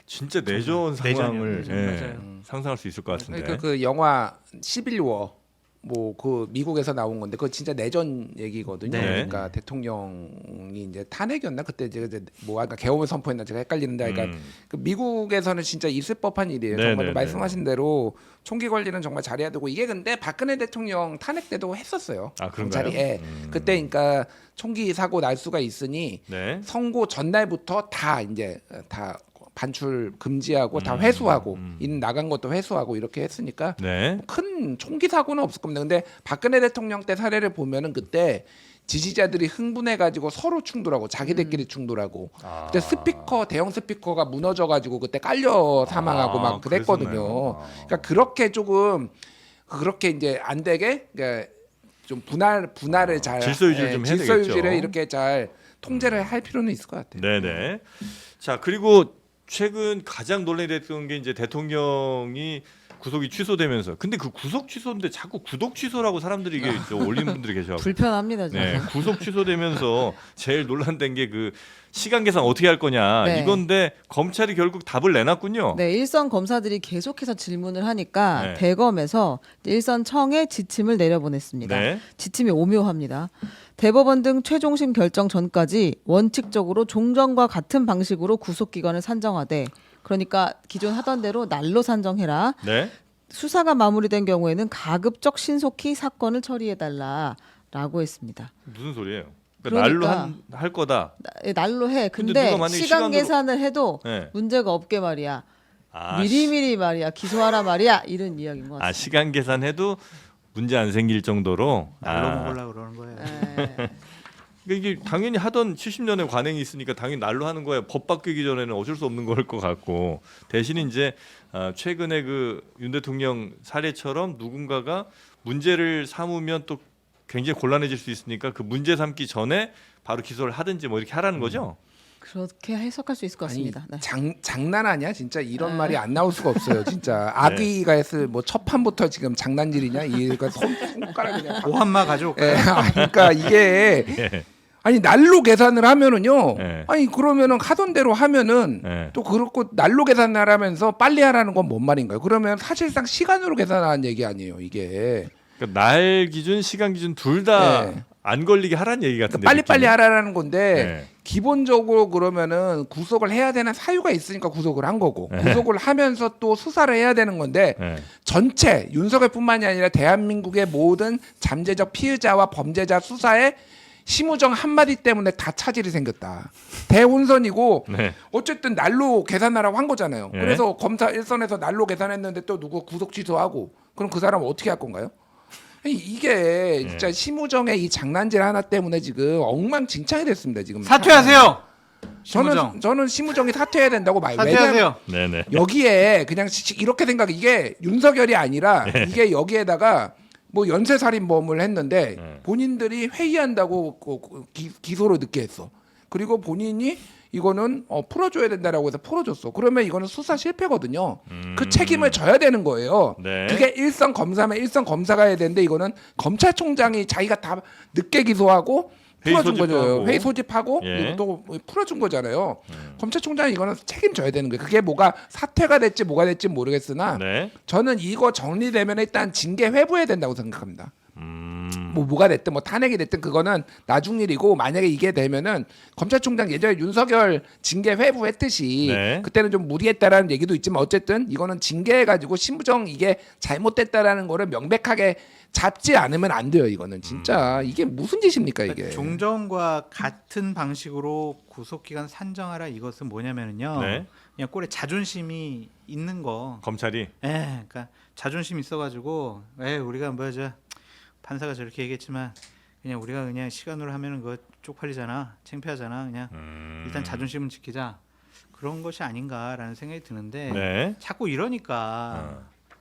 Speaker 2: 진짜 내전 상황을
Speaker 1: 내전, 맞아요.
Speaker 2: 상상할 수 있을 것 같은데.
Speaker 3: 그러니까 그 영화 11워 뭐 그 미국에서 나온 건데 그거 진짜 내전 얘기거든요.
Speaker 2: 네.
Speaker 3: 그러니까 대통령이 이제 탄핵이었나 그때 이제 뭐 아까 계엄을 선포했나 제가 헷갈리는데 그러니까 그 미국에서는 진짜 있을 법한 일이에요.
Speaker 2: 네,
Speaker 3: 정말
Speaker 2: 네,
Speaker 3: 말씀하신 대로 총기 관리는 정말 잘해야 되고 이게 근데 박근혜 대통령 탄핵 때도 했었어요.
Speaker 2: 그런가요?
Speaker 3: 경찰이 그때 그러니까 총기 사고 날 수가 있으니
Speaker 2: 네.
Speaker 3: 선고 전날부터 다 이제 다 반출 금지하고 다 회수하고 인 나간 것도 회수하고 이렇게 했으니까
Speaker 2: 네.
Speaker 3: 큰 총기 사고는 없을 겁니다. 근데 박근혜 대통령 때 사례를 보면은 그때 지지자들이 흥분해가지고 서로 충돌하고 자기들끼리 충돌하고
Speaker 2: 아.
Speaker 3: 그때 스피커 대형 스피커가 무너져가지고 그때 깔려 사망하고
Speaker 2: 아,
Speaker 3: 막 그랬거든요.
Speaker 2: 그랬었나요?
Speaker 3: 그러니까 그렇게 조금 그렇게 이제 안 되게 그러니까 좀 분할을 잘
Speaker 2: 질서 유지를 좀 해야
Speaker 3: 질서
Speaker 2: 되겠죠.
Speaker 3: 유지를 이렇게 잘 통제를 할 필요는 있을 것 같아요.
Speaker 2: 네네. 자 그리고 최근 가장 논란이 됐던 게 이제 대통령이 구속이 취소되면서 근데 그 구속 취소인데 자꾸 구독 취소라고 사람들이 이게 올리는 분들이 계셔가지고
Speaker 4: 불편합니다.
Speaker 2: 네,
Speaker 4: 저는.
Speaker 2: 구속 취소되면서 제일 논란된 게 그 시간 계산 어떻게 할 거냐
Speaker 4: 네.
Speaker 2: 이건데 검찰이 결국 답을 내놨군요.
Speaker 4: 네, 일선 검사들이 계속해서 질문을 하니까
Speaker 2: 네.
Speaker 4: 대검에서 일선 청에 지침을 내려보냈습니다.
Speaker 2: 네.
Speaker 4: 지침이 오묘합니다. 대법원 등 최종심 결정 전까지 원칙적으로 종전과 같은 방식으로 구속기관을 산정하되 그러니까 기존 하던 대로 날로 산정해라.
Speaker 2: 네.
Speaker 4: 수사가 마무리된 경우에는 가급적 신속히 사건을 처리해달라라고 했습니다.
Speaker 2: 무슨 소리예요? 그러니까 날로 할 거다.
Speaker 4: 날로 해.
Speaker 2: 근데
Speaker 4: 근데
Speaker 2: 누가 만약에
Speaker 4: 시간
Speaker 2: 시간으로-
Speaker 4: 계산을 해도
Speaker 2: 네.
Speaker 4: 문제가 없게 말이야.
Speaker 2: 아,
Speaker 4: 미리미리 말이야. 기소하라 말이야. 이런 이야기인 것 같습니다.
Speaker 2: 아 시간 계산해도 문제 안 생길 정도로
Speaker 1: 날로 먹으려고 그러는 거예요.
Speaker 4: 네.
Speaker 2: 그러니까 이게 당연히 하던 70년의 관행이 있으니까 당연히 날로 하는 거야. 법 바뀌기 전에는 어쩔 수 없는 걸 것 같고 대신 이제 최근에 그 윤 대통령 사례처럼 누군가가 문제를 삼으면 또 굉장히 곤란해질 수 있으니까 그 문제 삼기 전에 바로 기소를 하든지 뭐 이렇게 하라는 거죠.
Speaker 4: 그렇게 해석할 수 있을 것 같습니다. 네.
Speaker 3: 장난 아니야 진짜 이런
Speaker 4: 네.
Speaker 3: 말이 안 나올 수가 없어요 진짜 아기가 했을 뭐 첫 판부터 지금 장난질이냐 이거 손가락 그냥
Speaker 1: 오한마 가져올까요?
Speaker 3: 예, 그러니까 이게
Speaker 2: 예.
Speaker 3: 아니 날로 계산을 하면은요
Speaker 2: 예.
Speaker 3: 아니 그러면은 하던 대로 하면은
Speaker 2: 예.
Speaker 3: 또 그렇고 날로 계산을 하면서 빨리 하라는 건 뭔 말인가요? 그러면 사실상 시간으로 계산하는 얘기 아니에요 이게
Speaker 2: 그러니까 날 기준, 시간 기준 둘 다 안
Speaker 3: 네.
Speaker 2: 걸리게 하라는 얘기 같은데.
Speaker 3: 빨리빨리
Speaker 2: 느낌이.
Speaker 3: 하라는 건데
Speaker 2: 네.
Speaker 3: 기본적으로 그러면은 구속을 해야 되는 사유가 있으니까 구속을 한 거고
Speaker 2: 네.
Speaker 3: 구속을 하면서 또 수사를 해야 되는 건데
Speaker 2: 네.
Speaker 3: 전체 윤석열뿐만이 아니라 대한민국의 모든 잠재적 피의자와 범죄자 수사에 심우정 한마디 때문에 다 차질이 생겼다. 대혼선이고
Speaker 2: 네.
Speaker 3: 어쨌든 날로 계산하라고 한 거잖아요.
Speaker 2: 네.
Speaker 3: 그래서 검사 일선에서 날로 계산했는데 또 누구 구속 취소하고 그럼 그 사람 어떻게 할 건가요? 이게 진짜 심우정의 이 장난질 하나 때문에 지금 엉망진창이 됐습니다. 지금
Speaker 1: 사퇴하세요. 심우정.
Speaker 3: 저는 심우정이 사퇴해야 된다고 봐요.
Speaker 1: 사퇴하세요.
Speaker 2: 네네.
Speaker 3: 여기에 그냥 이렇게 생각해 이게 윤석열이 아니라 이게 여기에다가 뭐 연쇄살인범을 했는데 본인들이 회의한다고 기소를 늦게 했어. 그리고 본인이 이거는 풀어줘야 된다라고 해서 풀어줬어. 그러면 이거는 수사 실패거든요. 그 책임을 져야 되는 거예요.
Speaker 2: 네.
Speaker 3: 그게 일선 검사면 일선 검사가 해야 되는데 이거는 검찰총장이 자기가 다 늦게 기소하고
Speaker 2: 회의
Speaker 3: 풀어준
Speaker 2: 소집하고.
Speaker 3: 거죠. 회의 소집하고
Speaker 2: 예.
Speaker 3: 그리고 또 풀어준 거잖아요. 검찰총장이 이거는 책임져야 되는 거예요. 그게 뭐가 사퇴가 될지 뭐가 될지 모르겠으나
Speaker 2: 네.
Speaker 3: 저는 이거 정리되면 일단 징계 회부해야 된다고 생각합니다.
Speaker 2: 음.
Speaker 3: 뭐가 됐든 뭐 탄핵이 됐든 그거는 나중 일이고 만약에 이게 되면은 검찰총장 예전에 윤석열 징계 회부했듯이
Speaker 2: 네.
Speaker 3: 그때는 좀 무리했다라는 얘기도 있지만 어쨌든 이거는 징계해가지고 신부정 이게 잘못됐다라는 거를 명백하게 잡지 않으면 안 돼요. 이거는 진짜 이게 무슨 짓입니까 이게?
Speaker 1: 종전과 같은 방식으로 구속기간 산정하라 이것은 뭐냐면은요.
Speaker 2: 네.
Speaker 1: 그냥 꼴에 자존심이 있는 거.
Speaker 2: 검찰이.
Speaker 1: 예, 그러니까 자존심 있어가지고, 우리가 뭐죠? 판사가 저렇게 얘기했지만 그냥 우리가 그냥 시간으로 하면은 그거 쪽팔리잖아, 창피하잖아. 그냥 일단 자존심은 지키자. 그런 것이 아닌가라는 생각이 드는데
Speaker 2: 네.
Speaker 1: 자꾸 이러니까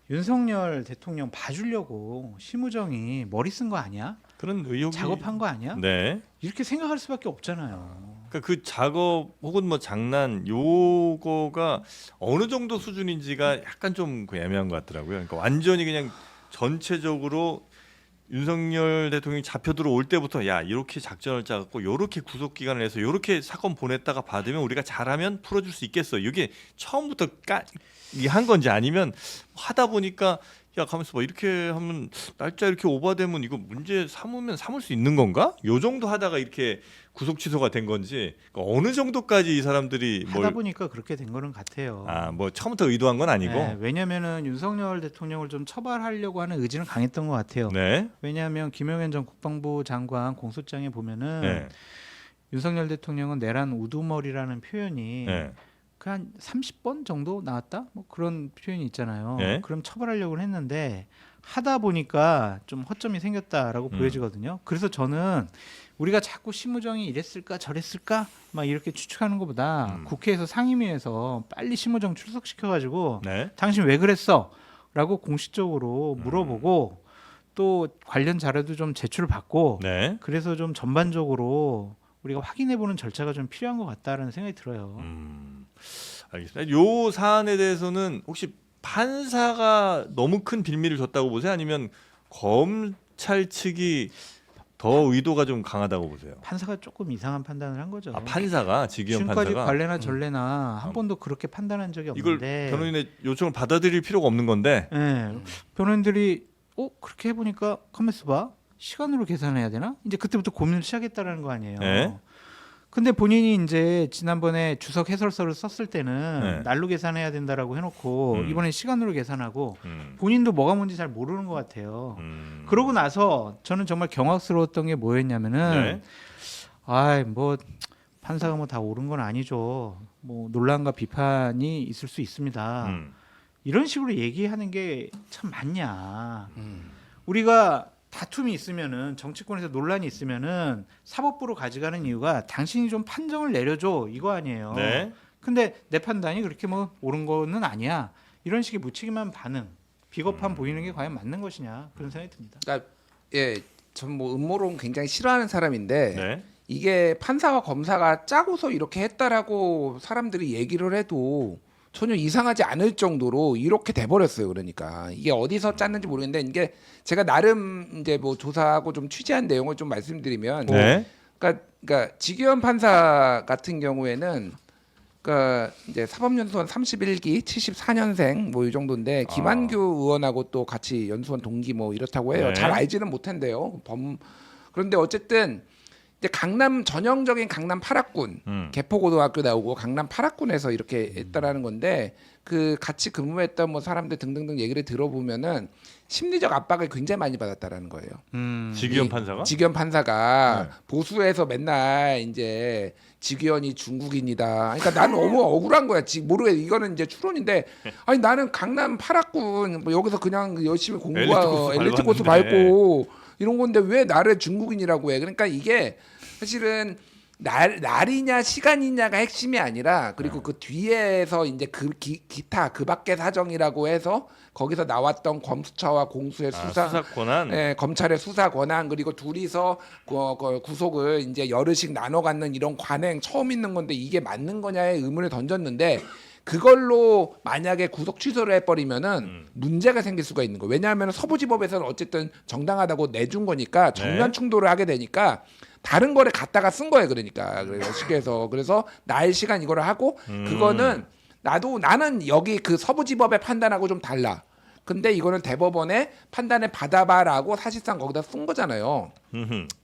Speaker 1: 윤석열 대통령 봐주려고 심우정이 머리 쓴 거 아니야?
Speaker 2: 그런 의혹이.
Speaker 1: 작업한 거 아니야?
Speaker 2: 네.
Speaker 1: 이렇게 생각할 수밖에 없잖아요.
Speaker 2: 그러니까 그 작업 혹은 뭐 장난 요거가 어느 정도 수준인지가 약간 좀 그 애매한 것 같더라고요. 그러니까 완전히 그냥 전체적으로 윤석열 대통령이 잡혀 들어올 때부터 야 이렇게 작전을 짜갖고 요렇게 구속 기간을 해서 요렇게 사건 보냈다가 받으면 우리가 잘하면 풀어줄 수 있겠어. 이게 처음부터 한 건지 아니면 하다 보니까 야 가만있어 봐 이렇게 하면 날짜 이렇게 오버되면 이거 문제 삼을 수 있는 건가? 요 정도 하다가 이렇게 구속 취소가 된 건지 그러니까 어느 정도까지 이 사람들이
Speaker 1: 하다 보니까 그렇게 된 거는 같아요.
Speaker 2: 뭐 처음부터 의도한 건 아니고.
Speaker 1: 네, 왜냐하면은 윤석열 대통령을 좀 처벌하려고 하는 의지는 강했던 것 같아요.
Speaker 2: 네.
Speaker 1: 왜냐하면 김용현 전 국방부 장관 공소장에 보면은
Speaker 2: 네.
Speaker 1: 윤석열 대통령은 내란 우두머리라는 표현이
Speaker 2: 네.
Speaker 1: 그 한 30번 정도 나왔다? 뭐 그런 표현이 있잖아요.
Speaker 2: 네.
Speaker 1: 그럼 처벌하려고 했는데 하다 보니까 좀 허점이 생겼다라고 보여지거든요. 그래서 저는 우리가 자꾸 심우정이 이랬을까 저랬을까 막 이렇게 추측하는 것보다 국회에서 상임위에서 빨리 심우정 출석시켜가지고
Speaker 2: 네.
Speaker 1: 당신 왜 그랬어? 라고 공식적으로 물어보고 또 관련 자료도 좀 제출받고
Speaker 2: 네.
Speaker 1: 그래서 좀 전반적으로 우리가 확인해보는 절차가 좀 필요한 것 같다라는 생각이 들어요.
Speaker 2: 알겠습니다. 요 사안에 대해서는 혹시 판사가 너무 큰 빌미를 줬다고 보세요? 아니면 검찰 측이 더 의도가 좀 강하다고 보세요?
Speaker 1: 판사가 조금 이상한 판단을 한 거죠.
Speaker 2: 아, 판사가 지기현
Speaker 1: 지금까지
Speaker 2: 판사가
Speaker 1: 관례나 전례나 한 번도 그렇게 판단한 적이
Speaker 2: 이걸
Speaker 1: 없는데
Speaker 2: 변호인의 요청을 받아들일 필요가 없는 건데.
Speaker 1: 예, 변호인들이 그렇게 해보니까 가만 있어봐 시간으로 계산해야 되나? 이제 그때부터 고민을 시작했다라는 거 아니에요.
Speaker 2: 네.
Speaker 1: 근데 본인이 이제 지난번에 주석 해설서를 썼을 때는
Speaker 2: 네.
Speaker 1: 날로 계산해야 된다라고 해놓고 이번에 시간으로 계산하고
Speaker 2: 음.
Speaker 1: 본인도 뭐가 뭔지 잘 모르는 것 같아요.
Speaker 2: 음.
Speaker 1: 그러고 나서 저는 정말 경악스러웠던 게 뭐였냐면은
Speaker 2: 네.
Speaker 1: 아이 뭐 판사가 뭐 다 옳은 건 아니죠. 뭐 논란과 비판이 있을 수 있습니다. 이런 식으로 얘기하는 게 참 맞냐. 우리가 다툼이 있으면은 정치권에서 논란이 있으면은 사법부로 가져가는 이유가 당신이 좀 판정을 내려줘 이거 아니에요.
Speaker 2: 네.
Speaker 1: 근데 내 판단이 그렇게 뭐 옳은 거는 아니야. 이런 식의 무책임한 반응, 비겁함 보이는 게 과연 맞는 것이냐 그런 생각이 듭니다.
Speaker 3: 그러니까 전 뭐 음모론 굉장히 싫어하는 사람인데
Speaker 2: 네.
Speaker 3: 이게 판사와 검사가 짜고서 이렇게 했다라고 사람들이 얘기를 해도 전혀 이상하지 않을 정도로 이렇게 돼버렸어요. 그러니까 이게 어디서 짰는지 모르겠는데 이게 제가 나름 이제 뭐 조사하고 좀 취재한 내용을 좀 말씀드리면,
Speaker 2: 네.
Speaker 3: 그러니까 지기현 판사 같은 경우에는 그러니까 이제 사법연수원 31기 74년생 뭐 이 정도인데 김한규 의원하고 또 같이 연수원 동기 뭐 이렇다고 해요.
Speaker 2: 네.
Speaker 3: 잘 알지는 못한대요. 그런데 어쨌든 이제 강남 전형적인 강남 8학군 개포고등학교 나오고 강남 8학군에서 이렇게 했다라는 건데 그 같이 근무했던 뭐 사람들 등등등 얘기를 들어보면은 심리적 압박을 굉장히 많이 받았다라는 거예요.
Speaker 2: 지기현 판사가?
Speaker 3: 지기현 판사가 보수에서 맨날 이제 지기현이 중국인이다. 그러니까 나는 너무 억울한 거야. 모르겠. 이거는 이제 추론인데, 아니 나는 강남 8학군 뭐 여기서 그냥 열심히 공부하고 엘리트 코스 밟고 이런 건데 왜 나를 중국인이라고 해? 그러니까 이게 사실은 날이냐 시간이냐가 핵심이 아니라 그리고 그 뒤에서 이제 그 기타 그 밖의 사정이라고 해서 거기서 나왔던 검수처와 공수의
Speaker 2: 수사 권한.
Speaker 3: 예, 검찰의 수사 권한 그리고 둘이서 구속을 이제 여르씩 나눠 갖는 이런 관행 처음 있는 건데 이게 맞는 거냐의 의문을 던졌는데 그걸로 만약에 구속 취소를 해버리면은 문제가 생길 수가 있는 거예요. 왜냐하면 서부지법에서는 어쨌든 정당하다고 내준 거니까 정면 충돌을 하게 되니까 다른 거를 갖다가 쓴 거예요. 그러니까 그래서 쉽게 해서 그래서 날 시간 이거를 하고 그거는 나는 여기 그 서부지법의 판단하고 좀 달라. 근데 이거는 대법원의 판단을 받아봐라고 사실상 거기다 쓴 거잖아요.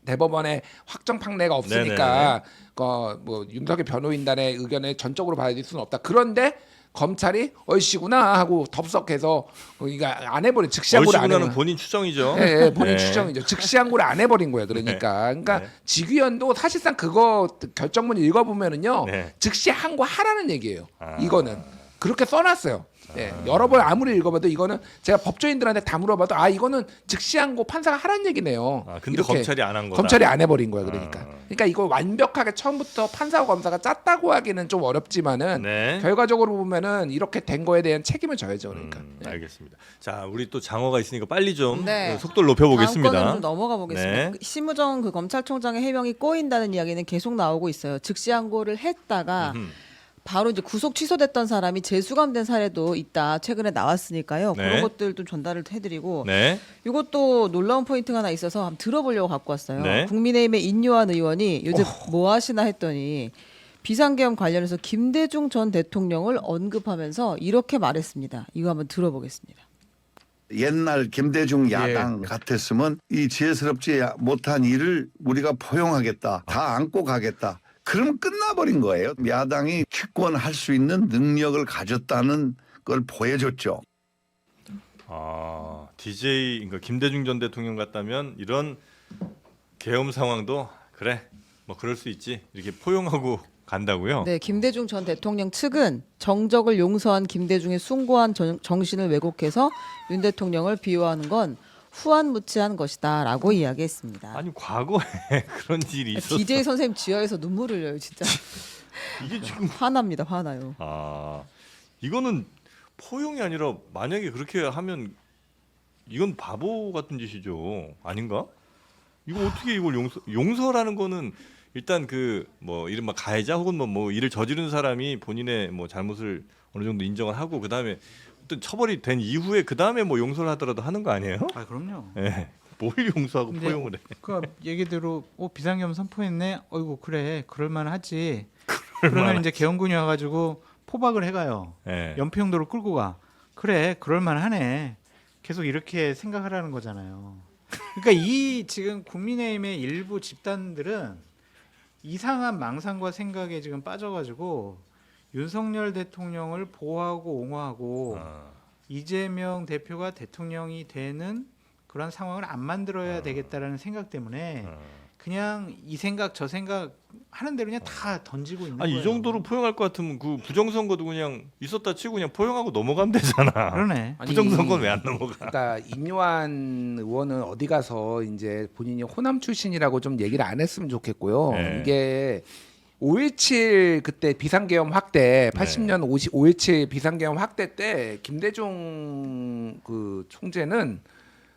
Speaker 3: 대법원의 확정 판례가 없으니까 뭐 윤석열 변호인단의 의견을 전적으로 받아들일 수는 없다. 그런데 검찰이 얼씨구나 하고 덥석해서 이거 안 해버린 즉시항고를 안
Speaker 2: 얼씨구나는
Speaker 3: 해버린.
Speaker 2: 본인 추정이죠.
Speaker 3: 네, 본인
Speaker 2: 네.
Speaker 3: 추정이죠. 즉시항고를 안 해버린 거예요. 그러니까
Speaker 2: 네.
Speaker 3: 지귀현도 사실상 그거 결정문 읽어보면은요
Speaker 2: 네.
Speaker 3: 즉시항고 하라는 얘기예요.
Speaker 2: 아.
Speaker 3: 이거는 그렇게 써놨어요. 네, 여러 번 아무리 읽어봐도 이거는 제가 법조인들한테 다 물어봐도 이거는 즉시항고 판사가 하라는 얘기네요.
Speaker 2: 근데
Speaker 3: 이렇게
Speaker 2: 검찰이 안 한 거다.
Speaker 3: 검찰이 안 해버린 거야. 그러니까 이거 완벽하게 처음부터 판사와 검사가 짰다고 하기는 좀 어렵지만은
Speaker 2: 네.
Speaker 3: 결과적으로 보면은 이렇게 된 거에 대한 책임을 져야죠. 그러니까.
Speaker 2: 알겠습니다. 자, 우리 또 장어가 있으니까 빨리 좀
Speaker 4: 네.
Speaker 2: 속도를 높여보겠습니다.
Speaker 4: 다음 거는 좀 넘어가 보겠습니다.
Speaker 2: 네.
Speaker 4: 심우정 그 검찰총장의 해명이 꼬인다는 이야기는 계속 나오고 있어요. 즉시항고를 했다가 바로 이제 구속 취소됐던 사람이 재수감된 사례도 있다. 최근에 나왔으니까요.
Speaker 2: 네.
Speaker 4: 그런 것들 좀 전달을 해드리고
Speaker 2: 네. 이것도
Speaker 4: 놀라운 포인트가 하나 있어서 한번 들어보려고 갖고 왔어요.
Speaker 2: 네.
Speaker 4: 국민의힘의 인요한 의원이 요즘 뭐 하시나 했더니 비상계엄 관련해서 김대중 전 대통령을 언급하면서 이렇게 말했습니다. 이거 한번 들어보겠습니다.
Speaker 7: 옛날 김대중 야당 같았으면 이 지혜스럽지 못한 일을 우리가 포용하겠다. 다 안고 가겠다. 그럼 끝나버린 거예요. 야당이 집권할 수 있는 능력을 가졌다는 걸 보여줬죠.
Speaker 2: DJ 그러니까 김대중 전 대통령 같다면 이런 계엄 상황도 그래 뭐 그럴 수 있지 이렇게 포용하고 간다고요?
Speaker 4: 네, 김대중 전 대통령 측은 정적을 용서한 김대중의 숭고한 정신을 왜곡해서 윤 대통령을 비호하는 건 후안무치한 것이다라고 이야기했습니다.
Speaker 2: 아니 과거에 그런 일이 있었어.
Speaker 4: DJ 선생님 지하에서 눈물 흘려요 진짜.
Speaker 2: 이게 지금
Speaker 4: 화납니다. 화나요.
Speaker 2: 이거는 포용이 아니라 만약에 그렇게 하면 이건 바보 같은 짓이죠. 아닌가? 이거 어떻게 이걸 용서라는 거는 일단 그 뭐 이른바 가해자 혹은 뭐 일을 저지른 사람이 본인의 뭐 잘못을 어느 정도 인정을 하고 그다음에 어떤 처벌이 된 이후에 그다음에 뭐 용서를 하더라도 하는 거 아니에요?
Speaker 1: 아 그럼요.
Speaker 2: 예. 뭘 용서하고
Speaker 1: 근데
Speaker 2: 포용을 해.
Speaker 1: 그 얘기대로 비상계엄 선포했네. 어이구 그래 그럴만하지. 그러면 이제 계엄군이 와가지고 포박을 해가요.
Speaker 2: 예.
Speaker 1: 연평도로 끌고 가. 그래 그럴만하네. 계속 이렇게 생각하라는 거잖아요. 그러니까 이 지금 국민의힘의 일부 집단들은 이상한 망상과 생각에 지금 빠져가지고 윤석열 대통령을 보호하고 옹호하고 이재명 대표가 대통령이 되는 그런 상황을 안 만들어야 되겠다라는 생각 때문에 그냥 이 생각 저 생각 하는 대로 그냥 다 던지고 있는
Speaker 2: 아니
Speaker 1: 거예요.
Speaker 2: 이 정도로 포용할 것 같으면 그 부정선거도 그냥 있었다 치고 그냥 포용하고 넘어가면 되잖아.
Speaker 1: 그러네.
Speaker 3: 아니,
Speaker 2: 부정선거는 왜 안 넘어가?
Speaker 3: 그러니까 임요한 의원은 어디 가서 이제 본인이 호남 출신이라고 좀 얘기를 안 했으면 좋겠고요.
Speaker 2: 네.
Speaker 3: 이게 5.17 그때 비상계엄 확대 80년 5.17 비상계엄 확대 때 김대중 그 총재는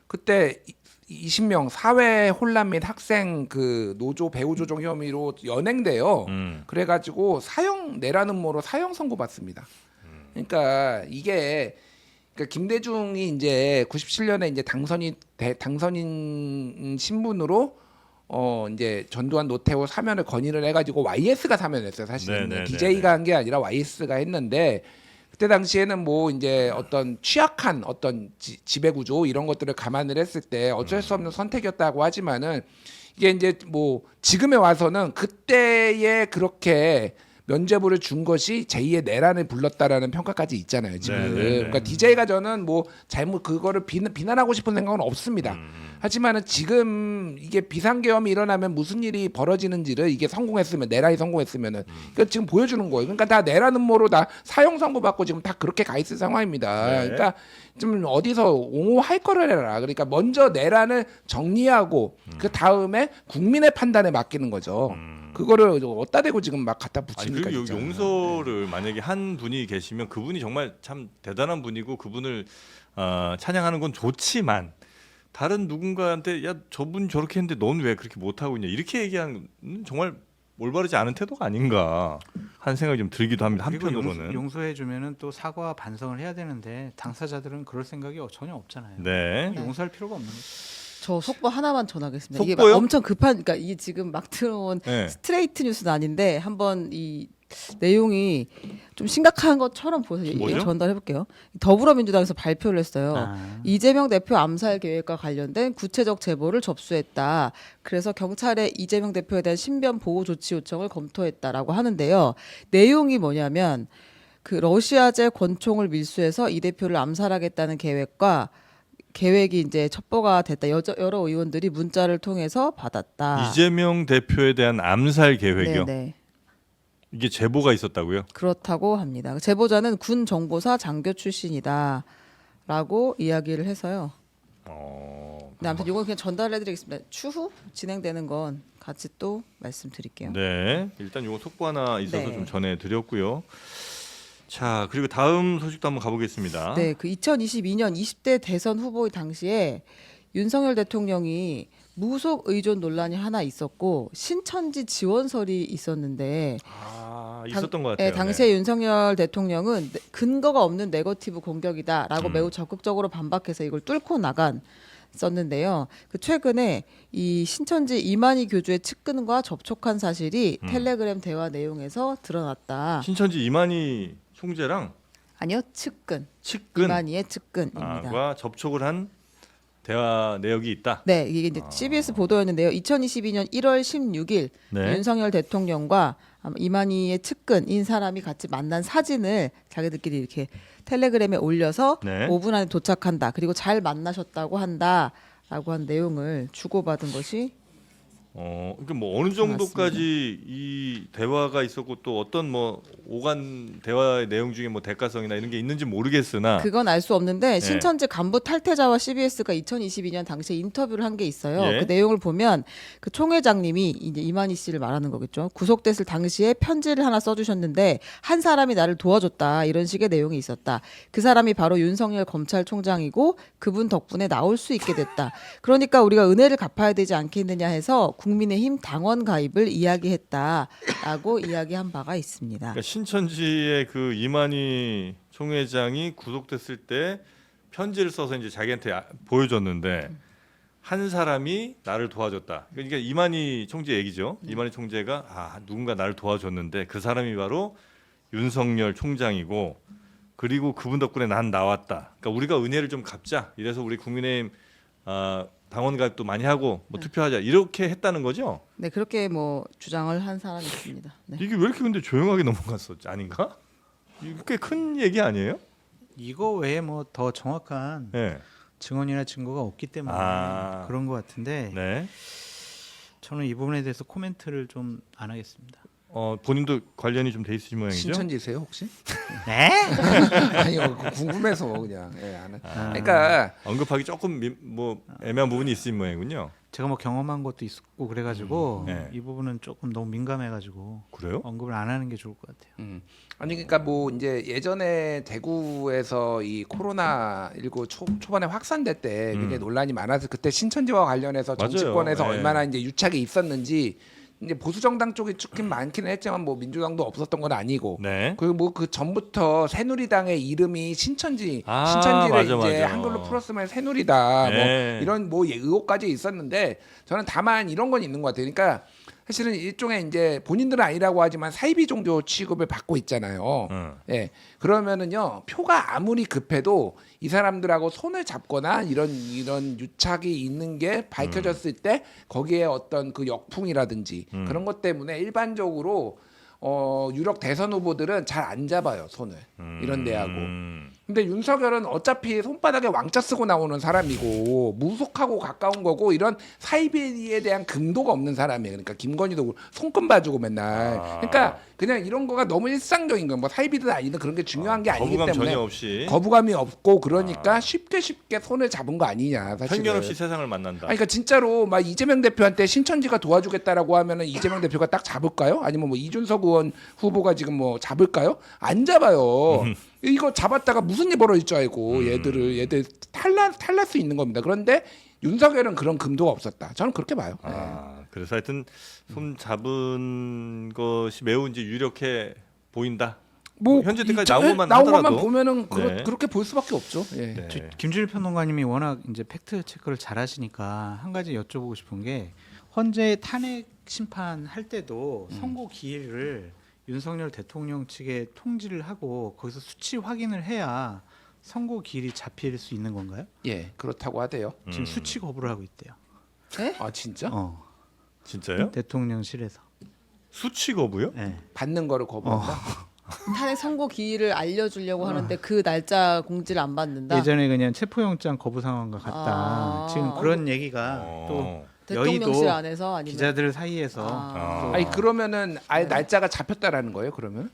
Speaker 3: 그때 20명 사회 혼란 및 학생 그 노조 배후 조종 혐의로 연행돼요. 그래가지고 사형 내라는 뭐로 사형 선고받습니다. 그러니까 이게 그러니까 김대중이 이제 97년에 이제 당선인 신분으로 이제 전두환 노태우 사면을 건의를 해가지고 YS가 사면했어요. 사실은
Speaker 2: 네네네네.
Speaker 3: DJ가 한 게 아니라 YS가 했는데 그때 당시에는 뭐 이제 어떤 취약한 어떤 지배 구조 이런 것들을 감안을 했을 때 어쩔 수 없는 선택이었다고 하지만은 이게 이제 뭐 지금에 와서는 그때에 그렇게 면죄부를 준 것이 제2의 내란을 불렀다라는 평가까지 있잖아요. 지금.
Speaker 2: 네네네.
Speaker 3: 그러니까 DJ가 저는 뭐 잘못 그거를 비난하고 싶은 생각은 없습니다. 하지만은 지금 이게 비상계엄이 일어나면 무슨 일이 벌어지는지를 이게 성공했으면 내란이 성공했으면은 이거 지금 보여주는 거예요. 그러니까 다 내란 음모로 다 사형 선고 받고 지금 다 그렇게 가 있을 상황입니다.
Speaker 2: 네.
Speaker 3: 그러니까 좀 어디서 옹호할 거를 해라. 그러니까 먼저 내란을 정리하고 그 다음에 국민의 판단에 맡기는 거죠. 그거를 어디다 대고 지금 막 갖다
Speaker 2: 아니
Speaker 3: 붙이니까
Speaker 2: 그리고
Speaker 3: 진짜.
Speaker 2: 용서를 만약에 한 분이 계시면 그분이 정말 참 대단한 분이고 그분을 찬양하는 건 좋지만 다른 누군가한테 야 저분 저렇게 했는데 넌 왜 그렇게 못하고 있냐 이렇게 얘기하는 정말 올바르지 않은 태도가 아닌가 하는 생각이 좀 들기도 합니다.
Speaker 1: 그리고
Speaker 2: 한편으로는.
Speaker 1: 용서해 주면은 또 사과와 반성을 해야 되는데 당사자들은 그럴 생각이 전혀 없잖아요.
Speaker 2: 네.
Speaker 1: 용서할 필요가 없는 거죠.
Speaker 4: 저 속보 하나만 전하겠습니다. 이게
Speaker 2: 속보요?
Speaker 4: 막 엄청 급한, 그러니까 이게 지금 막 들어온
Speaker 2: 네.
Speaker 4: 스트레이트 뉴스는 아닌데 한번 이 내용이 좀 심각한 것처럼 보여서
Speaker 2: 뭐죠?
Speaker 4: 전달해볼게요. 더불어민주당에서 발표를 했어요.
Speaker 1: 아.
Speaker 4: 이재명 대표 암살 계획과 관련된 구체적 제보를 접수했다. 그래서 경찰에 이재명 대표에 대한 신변 보호 조치 요청을 검토했다라고 하는데요. 내용이 뭐냐면 그 러시아제 권총을 밀수해서 이 대표를 암살하겠다는 계획이 이제 첩보가 됐다. 여러 의원들이 문자를 통해서 받았다.
Speaker 2: 이재명 대표에 대한 암살 계획이요.
Speaker 4: 네.
Speaker 2: 이게 제보가 있었다고요?
Speaker 4: 그렇다고 합니다. 제보자는 군 정보사 장교 출신이다라고 이야기를 해서요. 네, 아무튼 이건 그냥 전달해드리겠습니다. 추후 진행되는 건 같이 또 말씀드릴게요.
Speaker 2: 네. 일단 요거 속보 하나 있어서
Speaker 4: 네.
Speaker 2: 좀 전해드렸고요. 자 그리고 다음 소식도 한번 가보겠습니다.
Speaker 4: 네, 그 2022년 20대 대선 후보의 당시에 윤석열 대통령이 무속 의존 논란이 하나 있었고 신천지 지원설이 있었는데
Speaker 2: 있었던 것 같아요.
Speaker 4: 네, 당시에 윤석열 대통령은 근거가 없는 네거티브 공격이다라고 매우 적극적으로 반박해서 이걸 뚫고 나갔었는데요. 그 최근에 이 신천지 이만희 교주의 측근과 접촉한 사실이 텔레그램 대화 내용에서 드러났다.
Speaker 2: 신천지 이만희 총재랑
Speaker 4: 아니요, 측근.
Speaker 2: 측근
Speaker 4: 이만희의 측근입니다.
Speaker 2: 과 접촉을 한 대화 내역이 있다.
Speaker 4: 네, 이게 이제 CBS 보도였는데요. 2022년 1월 16일
Speaker 2: 네.
Speaker 4: 윤석열 대통령과 이만희의 측근인 사람이 같이 만난 사진을 자기들끼리 이렇게 텔레그램에 올려서
Speaker 2: 네.
Speaker 4: 5분 안에 도착한다. 그리고 잘 만나셨다고 한다라고 한 내용을 주고받은 것이
Speaker 2: 그러니까 뭐 어느 정도까지 이 대화가 있었고 또 어떤 뭐 오간 대화의 내용 중에 뭐 대가성이나 이런 게 있는지 모르겠으나
Speaker 4: 그건 알 수 없는데 신천지 간부 탈퇴자와 CBS가 2022년 당시에 인터뷰를 한 게 있어요.
Speaker 2: 예.
Speaker 4: 그 내용을 보면 그 총회장님이 이제 이만희 씨를 말하는 거겠죠. 구속됐을 당시에 편지를 하나 써주셨는데 한 사람이 나를 도와줬다 이런 식의 내용이 있었다. 그 사람이 바로 윤석열 검찰총장이고 그분 덕분에 나올 수 있게 됐다. 그러니까 우리가 은혜를 갚아야 되지 않겠느냐 해서 국민의힘 당원 가입을 이야기했다라고 이야기한 바가 있습니다.
Speaker 2: 그러니까 신천지의 그 이만희 총회장이 구속됐을 때 편지를 써서 이제 자기한테 보여줬는데 한 사람이 나를 도와줬다. 그러니까 이만희 총재 얘기죠. 이만희 총재가 누군가 나를 도와줬는데 그 사람이 바로 윤석열 총장이고 그리고 그분 덕분에 난 나왔다. 그러니까 우리가 은혜를 좀 갚자. 이래서 우리 국민의힘 당원 가입도 많이 하고 뭐 투표하자 이렇게 했다는 거죠.
Speaker 4: 네, 그렇게 뭐 주장을 한 사람이 있습니다. 네.
Speaker 2: 이게 왜 이렇게 근데 조용하게 넘어갔었지? 아닌가? 이거 꽤 큰 얘기 아니에요?
Speaker 1: 이거 외에 뭐 더 정확한
Speaker 2: 네.
Speaker 1: 증언이나 증거가 없기 때문에 그런 것 같은데
Speaker 2: 네.
Speaker 1: 저는 이 부분에 대해서 코멘트를 좀 안 하겠습니다.
Speaker 2: 본인도 관련이 좀 돼 있으신 모양이죠?
Speaker 3: 신천지세요 혹시?
Speaker 1: 네?
Speaker 3: 아니요 궁금해서 그냥. 그러니까
Speaker 2: 언급하기 조금 뭐 애매한 부분이 있으신 모양이군요.
Speaker 1: 제가 뭐 경험한 것도 있고 그래가지고
Speaker 2: 네.
Speaker 1: 이 부분은 조금 너무 민감해가지고
Speaker 2: 그래요?
Speaker 1: 언급을 안 하는 게 좋을 것 같아요.
Speaker 3: 아니 그러니까 뭐 이제 예전에 대구에서 이 코로나19 초반에 확산될 때 굉장히 논란이 많아서 그때 신천지와 관련해서
Speaker 2: 맞아요.
Speaker 3: 정치권에서
Speaker 2: 네.
Speaker 3: 얼마나 이제 유착이 있었는지 이제 보수 정당 쪽이 좋긴 많기는 했지만 뭐 민주당도 없었던 건 아니고
Speaker 2: 네.
Speaker 3: 그리고 뭐 그 전부터 새누리당의 이름이 신천지를
Speaker 2: 맞아,
Speaker 3: 이제
Speaker 2: 맞아.
Speaker 3: 한글로 풀었으면 새누리다
Speaker 2: 네.
Speaker 3: 뭐 이런 뭐 의혹까지 있었는데 저는 다만 이런 건 있는 것 같아요. 그러니까 사실은 일종의 이제 본인들은 아니라고 하지만 사이비 종교 취급을 받고 있잖아요. 예. 그러면은요 표가 아무리 급해도 이 사람들하고 손을 잡거나 이런 유착이 있는 게 밝혀졌을 때 거기에 어떤 그 역풍이라든지 그런 것 때문에 일반적으로 유력 대선 후보들은 잘 안 잡아요 손을 이런 데하고. 근데 윤석열은 어차피 손바닥에 왕자 쓰고 나오는 사람이고 무속하고 가까운 거고 이런 사이비에 대한 금도가 없는 사람이에요. 그러니까 김건희도 손금 봐주고 맨날. 그러니까 그냥 이런 거가 너무 일상적인 거예요. 뭐 사이비든 아니든 그런 게 중요한 게 아니기
Speaker 2: 거부감
Speaker 3: 때문에
Speaker 2: 전혀 없이
Speaker 3: 거부감이 없고 그러니까 쉽게 손을 잡은 거 아니냐 사실은.
Speaker 2: 편견 없이 세상을 만난다.
Speaker 3: 아니, 그러니까 진짜로 막 이재명 대표한테 신천지가 도와주겠다라고 하면은 이재명 대표가 딱 잡을까요? 아니면 뭐 이준석 의원 후보가 지금 뭐 잡을까요? 안 잡아요. 이거 잡았다가 무슨 일 벌어질 줄 알고 얘들 탈날 수 있는 겁니다. 그런데 윤석열은 그런 금도가 없었다. 저는 그렇게 봐요.
Speaker 2: 그래서 하여튼 손 잡은 것이 매우 이제 유력해 보인다.
Speaker 3: 뭐
Speaker 2: 현재 때까지
Speaker 3: 이-
Speaker 2: 나온 것만
Speaker 3: 나온
Speaker 2: 하더라도.
Speaker 3: 것만 보면은
Speaker 2: 네.
Speaker 3: 그렇게 볼 수밖에 없죠. 예.
Speaker 2: 네.
Speaker 1: 김준일 평론가님이 워낙 이제 팩트 체크를 잘하시니까 한 가지 여쭤보고 싶은 게 헌재 탄핵 심판 할 때도 선고 기일을 윤석열 대통령 측에 통지를 하고 거기서 수치 확인을 해야 선고 기일이 잡힐 수 있는 건가요?
Speaker 3: 예, 그렇다고 하대요.
Speaker 1: 지금 수치 거부를 하고 있대요.
Speaker 3: 아 진짜?
Speaker 2: 진짜요?
Speaker 1: 대통령실에서.
Speaker 2: 수치 거부요?
Speaker 1: 네.
Speaker 3: 받는 거를 거부한다.
Speaker 4: 탄핵 선고 기일을 알려주려고 하는데 그 날짜 공지를 안 받는다.
Speaker 1: 예전에 그냥 체포영장 거부 상황과 같다. 지금 그런 얘기가 또
Speaker 4: 대통령실
Speaker 1: 여의도
Speaker 4: 안에서 아니면
Speaker 1: 기자들 사이에서 또
Speaker 3: 아니 그러면은 아예 날짜가 잡혔다라는 거예요? 그러면?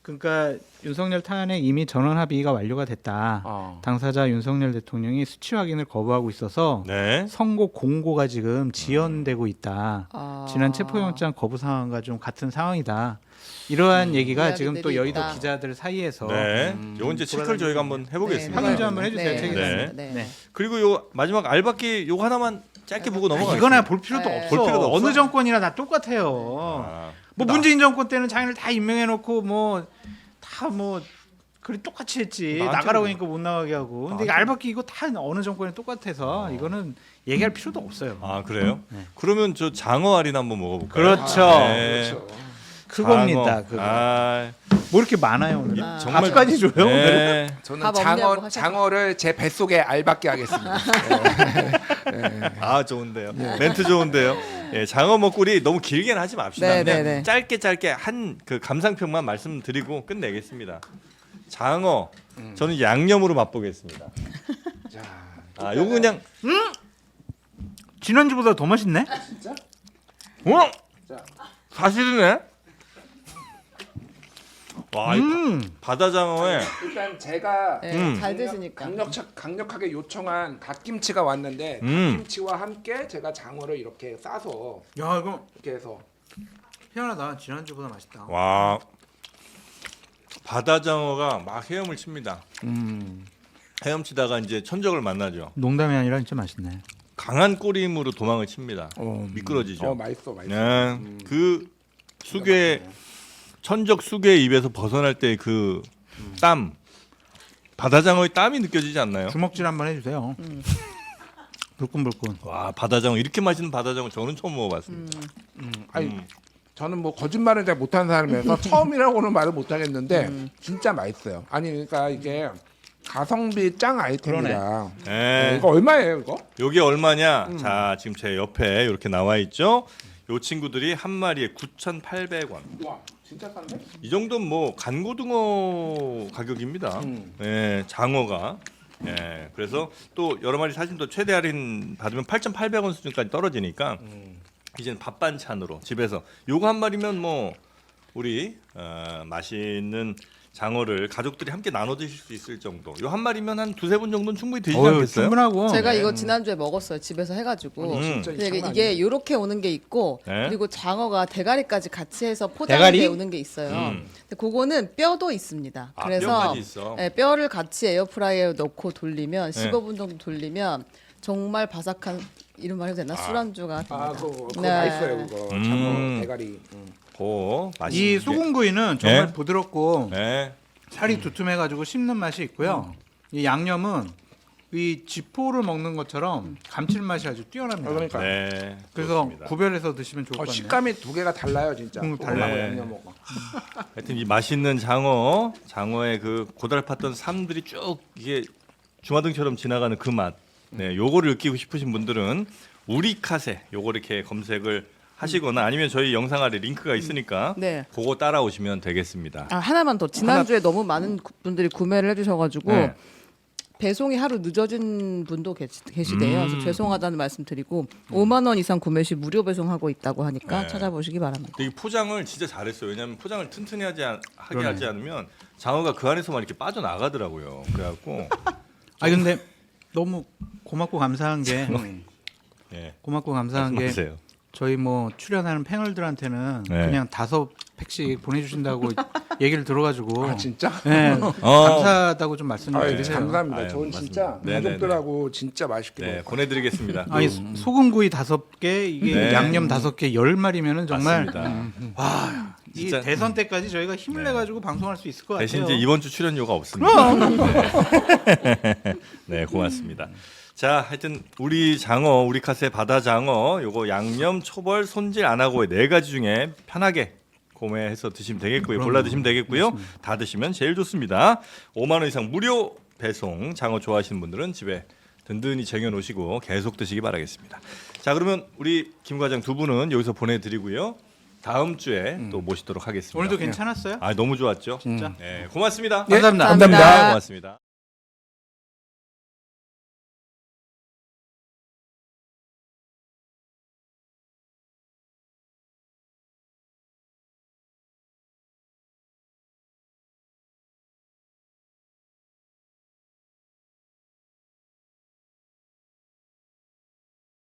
Speaker 1: 그러니까 윤석열 탄핵 이미 전원 합의가 완료가 됐다. 당사자 윤석열 대통령이 수치 확인을 거부하고 있어서
Speaker 2: 네.
Speaker 1: 선고 공고가 지금 지연되고 있다. 지난 체포영장 거부 상황과 좀 같은 상황이다. 이러한 얘기가 지금 또
Speaker 4: 이야기들이
Speaker 1: 여의도
Speaker 4: 있다.
Speaker 1: 기자들 사이에서
Speaker 2: 네. 요건 이제 체크를 저희가 한번 해보겠습니다.
Speaker 1: 확인 좀 한번 해주세요.
Speaker 4: 네.
Speaker 1: 책임자님.
Speaker 4: 네.
Speaker 1: 네.
Speaker 2: 그리고 요 마지막 알바끼 요거 하나만 짧게 보고 넘어가겠습니다.
Speaker 1: 이거나 볼 필요도
Speaker 4: 네.
Speaker 1: 없어.
Speaker 2: 볼 필요도 없어?
Speaker 1: 어느 정권이나 다 똑같아요. 뭐 문재인 정권 때는 자기를 다 임명해놓고 뭐 다 뭐 그래 똑같이 했지.
Speaker 2: 나한테는
Speaker 1: 나가라고 하니까 못 나가게 하고. 근데 이거 알바끼 이거 다 어느 정권에 똑같아서 이거는 얘기할 필요도 없어요.
Speaker 2: 아 그래요? 그러면 저 장어 알이나 한번 먹어볼까요?
Speaker 1: 그렇죠.
Speaker 2: 네.
Speaker 1: 그겁니다.
Speaker 2: 장어.
Speaker 1: 그거.
Speaker 2: 아,
Speaker 1: 뭐 이렇게 많아요 오늘?
Speaker 2: 정말-
Speaker 1: 밥까지 줘요 오늘?
Speaker 2: 네.
Speaker 3: 저는
Speaker 4: 밥 없냐고 하셔서.
Speaker 3: 장어를 제 뱃속에 알받게 하겠습니다.
Speaker 2: 아 좋은데요. 멘트 좋은데요. 예, 장어 먹구리 너무 길게는 하지 맙시다.
Speaker 4: 네,
Speaker 2: 그냥
Speaker 4: 네, 네.
Speaker 2: 짧게 한 그 감상평만 말씀드리고 끝내겠습니다. 장어 저는 양념으로 맛보겠습니다. 아 요거 그냥
Speaker 1: 지난주보다 더 맛있네?
Speaker 2: 어?
Speaker 3: 자.
Speaker 2: 사실이네. 와, 이 바다장어에
Speaker 3: 일단 제가
Speaker 4: 네, 잘 드시니까.
Speaker 3: 강력하게 요청한 갓김치가 왔는데 갓김치와 함께 제가 장어를 이렇게 싸서
Speaker 1: 야 이거
Speaker 3: 이렇게 해서
Speaker 1: 희한하다. 지난주보다 맛있다.
Speaker 2: 와 바다장어가 막 헤엄을 칩니다. 헤엄치다가 이제 천적을 만나죠.
Speaker 1: 농담이 아니라 진짜 맛있네.
Speaker 2: 강한 꼬림으로 도망을 칩니다. 미끄러지죠.
Speaker 3: 맛있어.
Speaker 2: 네, 그 수개 천적 수개의 입에서 벗어날 때 그 땀, 바다장어의 땀이 느껴지지 않나요?
Speaker 1: 주먹질 한번 해주세요. 불끈불끈.
Speaker 2: 와 바다장어 이렇게 맛있는 바다장어 저는 처음 먹어봤습니다.
Speaker 3: 아니 저는 뭐 거짓말은 잘 못하는 사람이라서 처음이라고는 말을 못하겠는데 진짜 맛있어요. 아니 그러니까 이게 가성비 짱 아이템이다.
Speaker 2: 네.
Speaker 3: 이거 얼마예요 이거?
Speaker 2: 요게 얼마냐? 자 지금 제 옆에 이렇게 나와 있죠. 요 친구들이 한 마리에 9,800원.
Speaker 3: 와 진짜 싼데?
Speaker 2: 이 정도면 뭐 간고등어 가격입니다. 예, 장어가. 예, 그래서 또 여러 마리 사시면 또 최대 할인 받으면 8,800원 수준까지 떨어지니까 이제는 밥 반찬으로 집에서 요거 한 마리면 뭐 우리 맛있는 장어를 가족들이 함께 나눠 드실 수 있을 정도. 요 한 마리면 한 두세 분 정도는 충분히 되지 않겠어요?
Speaker 1: 충분하고.
Speaker 4: 제가 이거 지난주에 먹었어요. 집에서 해가지고.
Speaker 3: 진짜
Speaker 4: 근데
Speaker 3: 장난
Speaker 4: 이게 이렇게 오는 게 있고
Speaker 2: 네.
Speaker 4: 그리고 장어가 대가리까지 같이 해서
Speaker 1: 대가리?
Speaker 4: 포장돼 오는 게 있어요. 근데 그거는 뼈도 있습니다.
Speaker 2: 아,
Speaker 4: 그래서
Speaker 2: 뼈까지 있어.
Speaker 4: 네, 뼈를 같이 에어프라이어에 넣고 돌리면 15분 정도 돌리면 정말 바삭한 이름 말해도 되나? 술안주가 됩니다.
Speaker 3: 아 그거
Speaker 4: 네.
Speaker 3: 맛있어요 그거 장어 대가리.
Speaker 2: 고
Speaker 1: 이
Speaker 2: 맛있는
Speaker 1: 소금구이는 정말
Speaker 2: 네.
Speaker 1: 부드럽고
Speaker 2: 네.
Speaker 1: 살이 두툼해가지고 씹는 맛이 있고요. 이 양념은 이 지포를 먹는 것처럼 감칠맛이 아주 뛰어납니다.
Speaker 3: 그러니까
Speaker 2: 네.
Speaker 1: 그래서
Speaker 2: 그렇습니다.
Speaker 1: 구별해서 드시면 좋을 것 같네요.
Speaker 3: 식감이 두 개가 달라요 진짜.
Speaker 1: 달라요.
Speaker 2: 네.
Speaker 3: 양념하고.
Speaker 2: 하여튼 이 맛있는 장어의 그 고달팠던 삶들이 쭉 이게 주마등처럼 지나가는 그 맛. 네, 요거를 느끼고 싶으신 분들은 우리카세 요거 이렇게 검색을 하시거나 아니면 저희 영상 아래 링크가 있으니까
Speaker 4: 네.
Speaker 2: 그거 따라오시면 되겠습니다.
Speaker 4: 아, 하나만 더. 지난주에 너무 많은 분들이 구매를 해주셔가지고
Speaker 2: 네.
Speaker 4: 배송이 하루 늦어진 분도 계시대요. 그래서 죄송하다는 말씀드리고 5만 원 이상 구매 시 무료 배송하고 있다고 하니까
Speaker 2: 네.
Speaker 4: 찾아보시기 바랍니다.
Speaker 2: 근데 이 포장을 진짜 잘했어요. 왜냐하면 포장을 튼튼히 하게 하지 않으면 장어가 그 안에서만 이렇게 빠져나가더라고요. 그래갖고
Speaker 1: 아 근데 너무 고맙고 감사한 게
Speaker 2: 예,
Speaker 1: 고맙고 감사한 게
Speaker 2: 말씀하세요.
Speaker 1: 저희 뭐 출연하는 패널들한테는
Speaker 2: 네.
Speaker 1: 그냥 5팩씩 보내주신다고 얘기를 들어가지고
Speaker 3: 아 진짜?
Speaker 1: 네, 감사하다고 좀 말씀 좀
Speaker 3: 아유,
Speaker 1: 드리세요.
Speaker 3: 감사합니다.
Speaker 2: 아유,
Speaker 3: 저는
Speaker 2: 맞습니다.
Speaker 3: 진짜
Speaker 2: 네네네.
Speaker 3: 가족들하고 진짜 맛있게
Speaker 2: 네,
Speaker 3: 먹어요.
Speaker 2: 보내드리겠습니다.
Speaker 1: 아니 소금구이 5개 이게
Speaker 2: 네.
Speaker 1: 양념 5개 10마리면은 정말
Speaker 2: 맞습니다.
Speaker 1: 와, 이
Speaker 2: 진짜-
Speaker 1: 대선 때까지 저희가 힘을
Speaker 2: 네.
Speaker 1: 내가지고 방송할 수 있을 것 같아요.
Speaker 2: 대신 이제 이번 주 출연료가 없습니다. 네. 네, 고맙습니다. 자, 하여튼 우리 장어, 우리 카세 바다 장어, 요거 양념, 초벌, 손질 안 하고의 4가지 중에 편하게 구매해서 드시면 되겠고요. 골라 드시면 되겠고요. 다 드시면 제일 좋습니다. 5만 원 이상 무료 배송. 장어 좋아하시는 분들은 집에 든든히 쟁여 놓으시고 계속 드시기 바라겠습니다. 자, 그러면 우리 김 과장 두 분은 여기서 보내드리고요. 다음 주에 또 모시도록 하겠습니다.
Speaker 1: 오늘도 괜찮았어요?
Speaker 2: 아, 너무 좋았죠. 진짜. 네, 고맙습니다.
Speaker 1: 감사합니다.
Speaker 4: 감사합니다.
Speaker 2: 고맙습니다.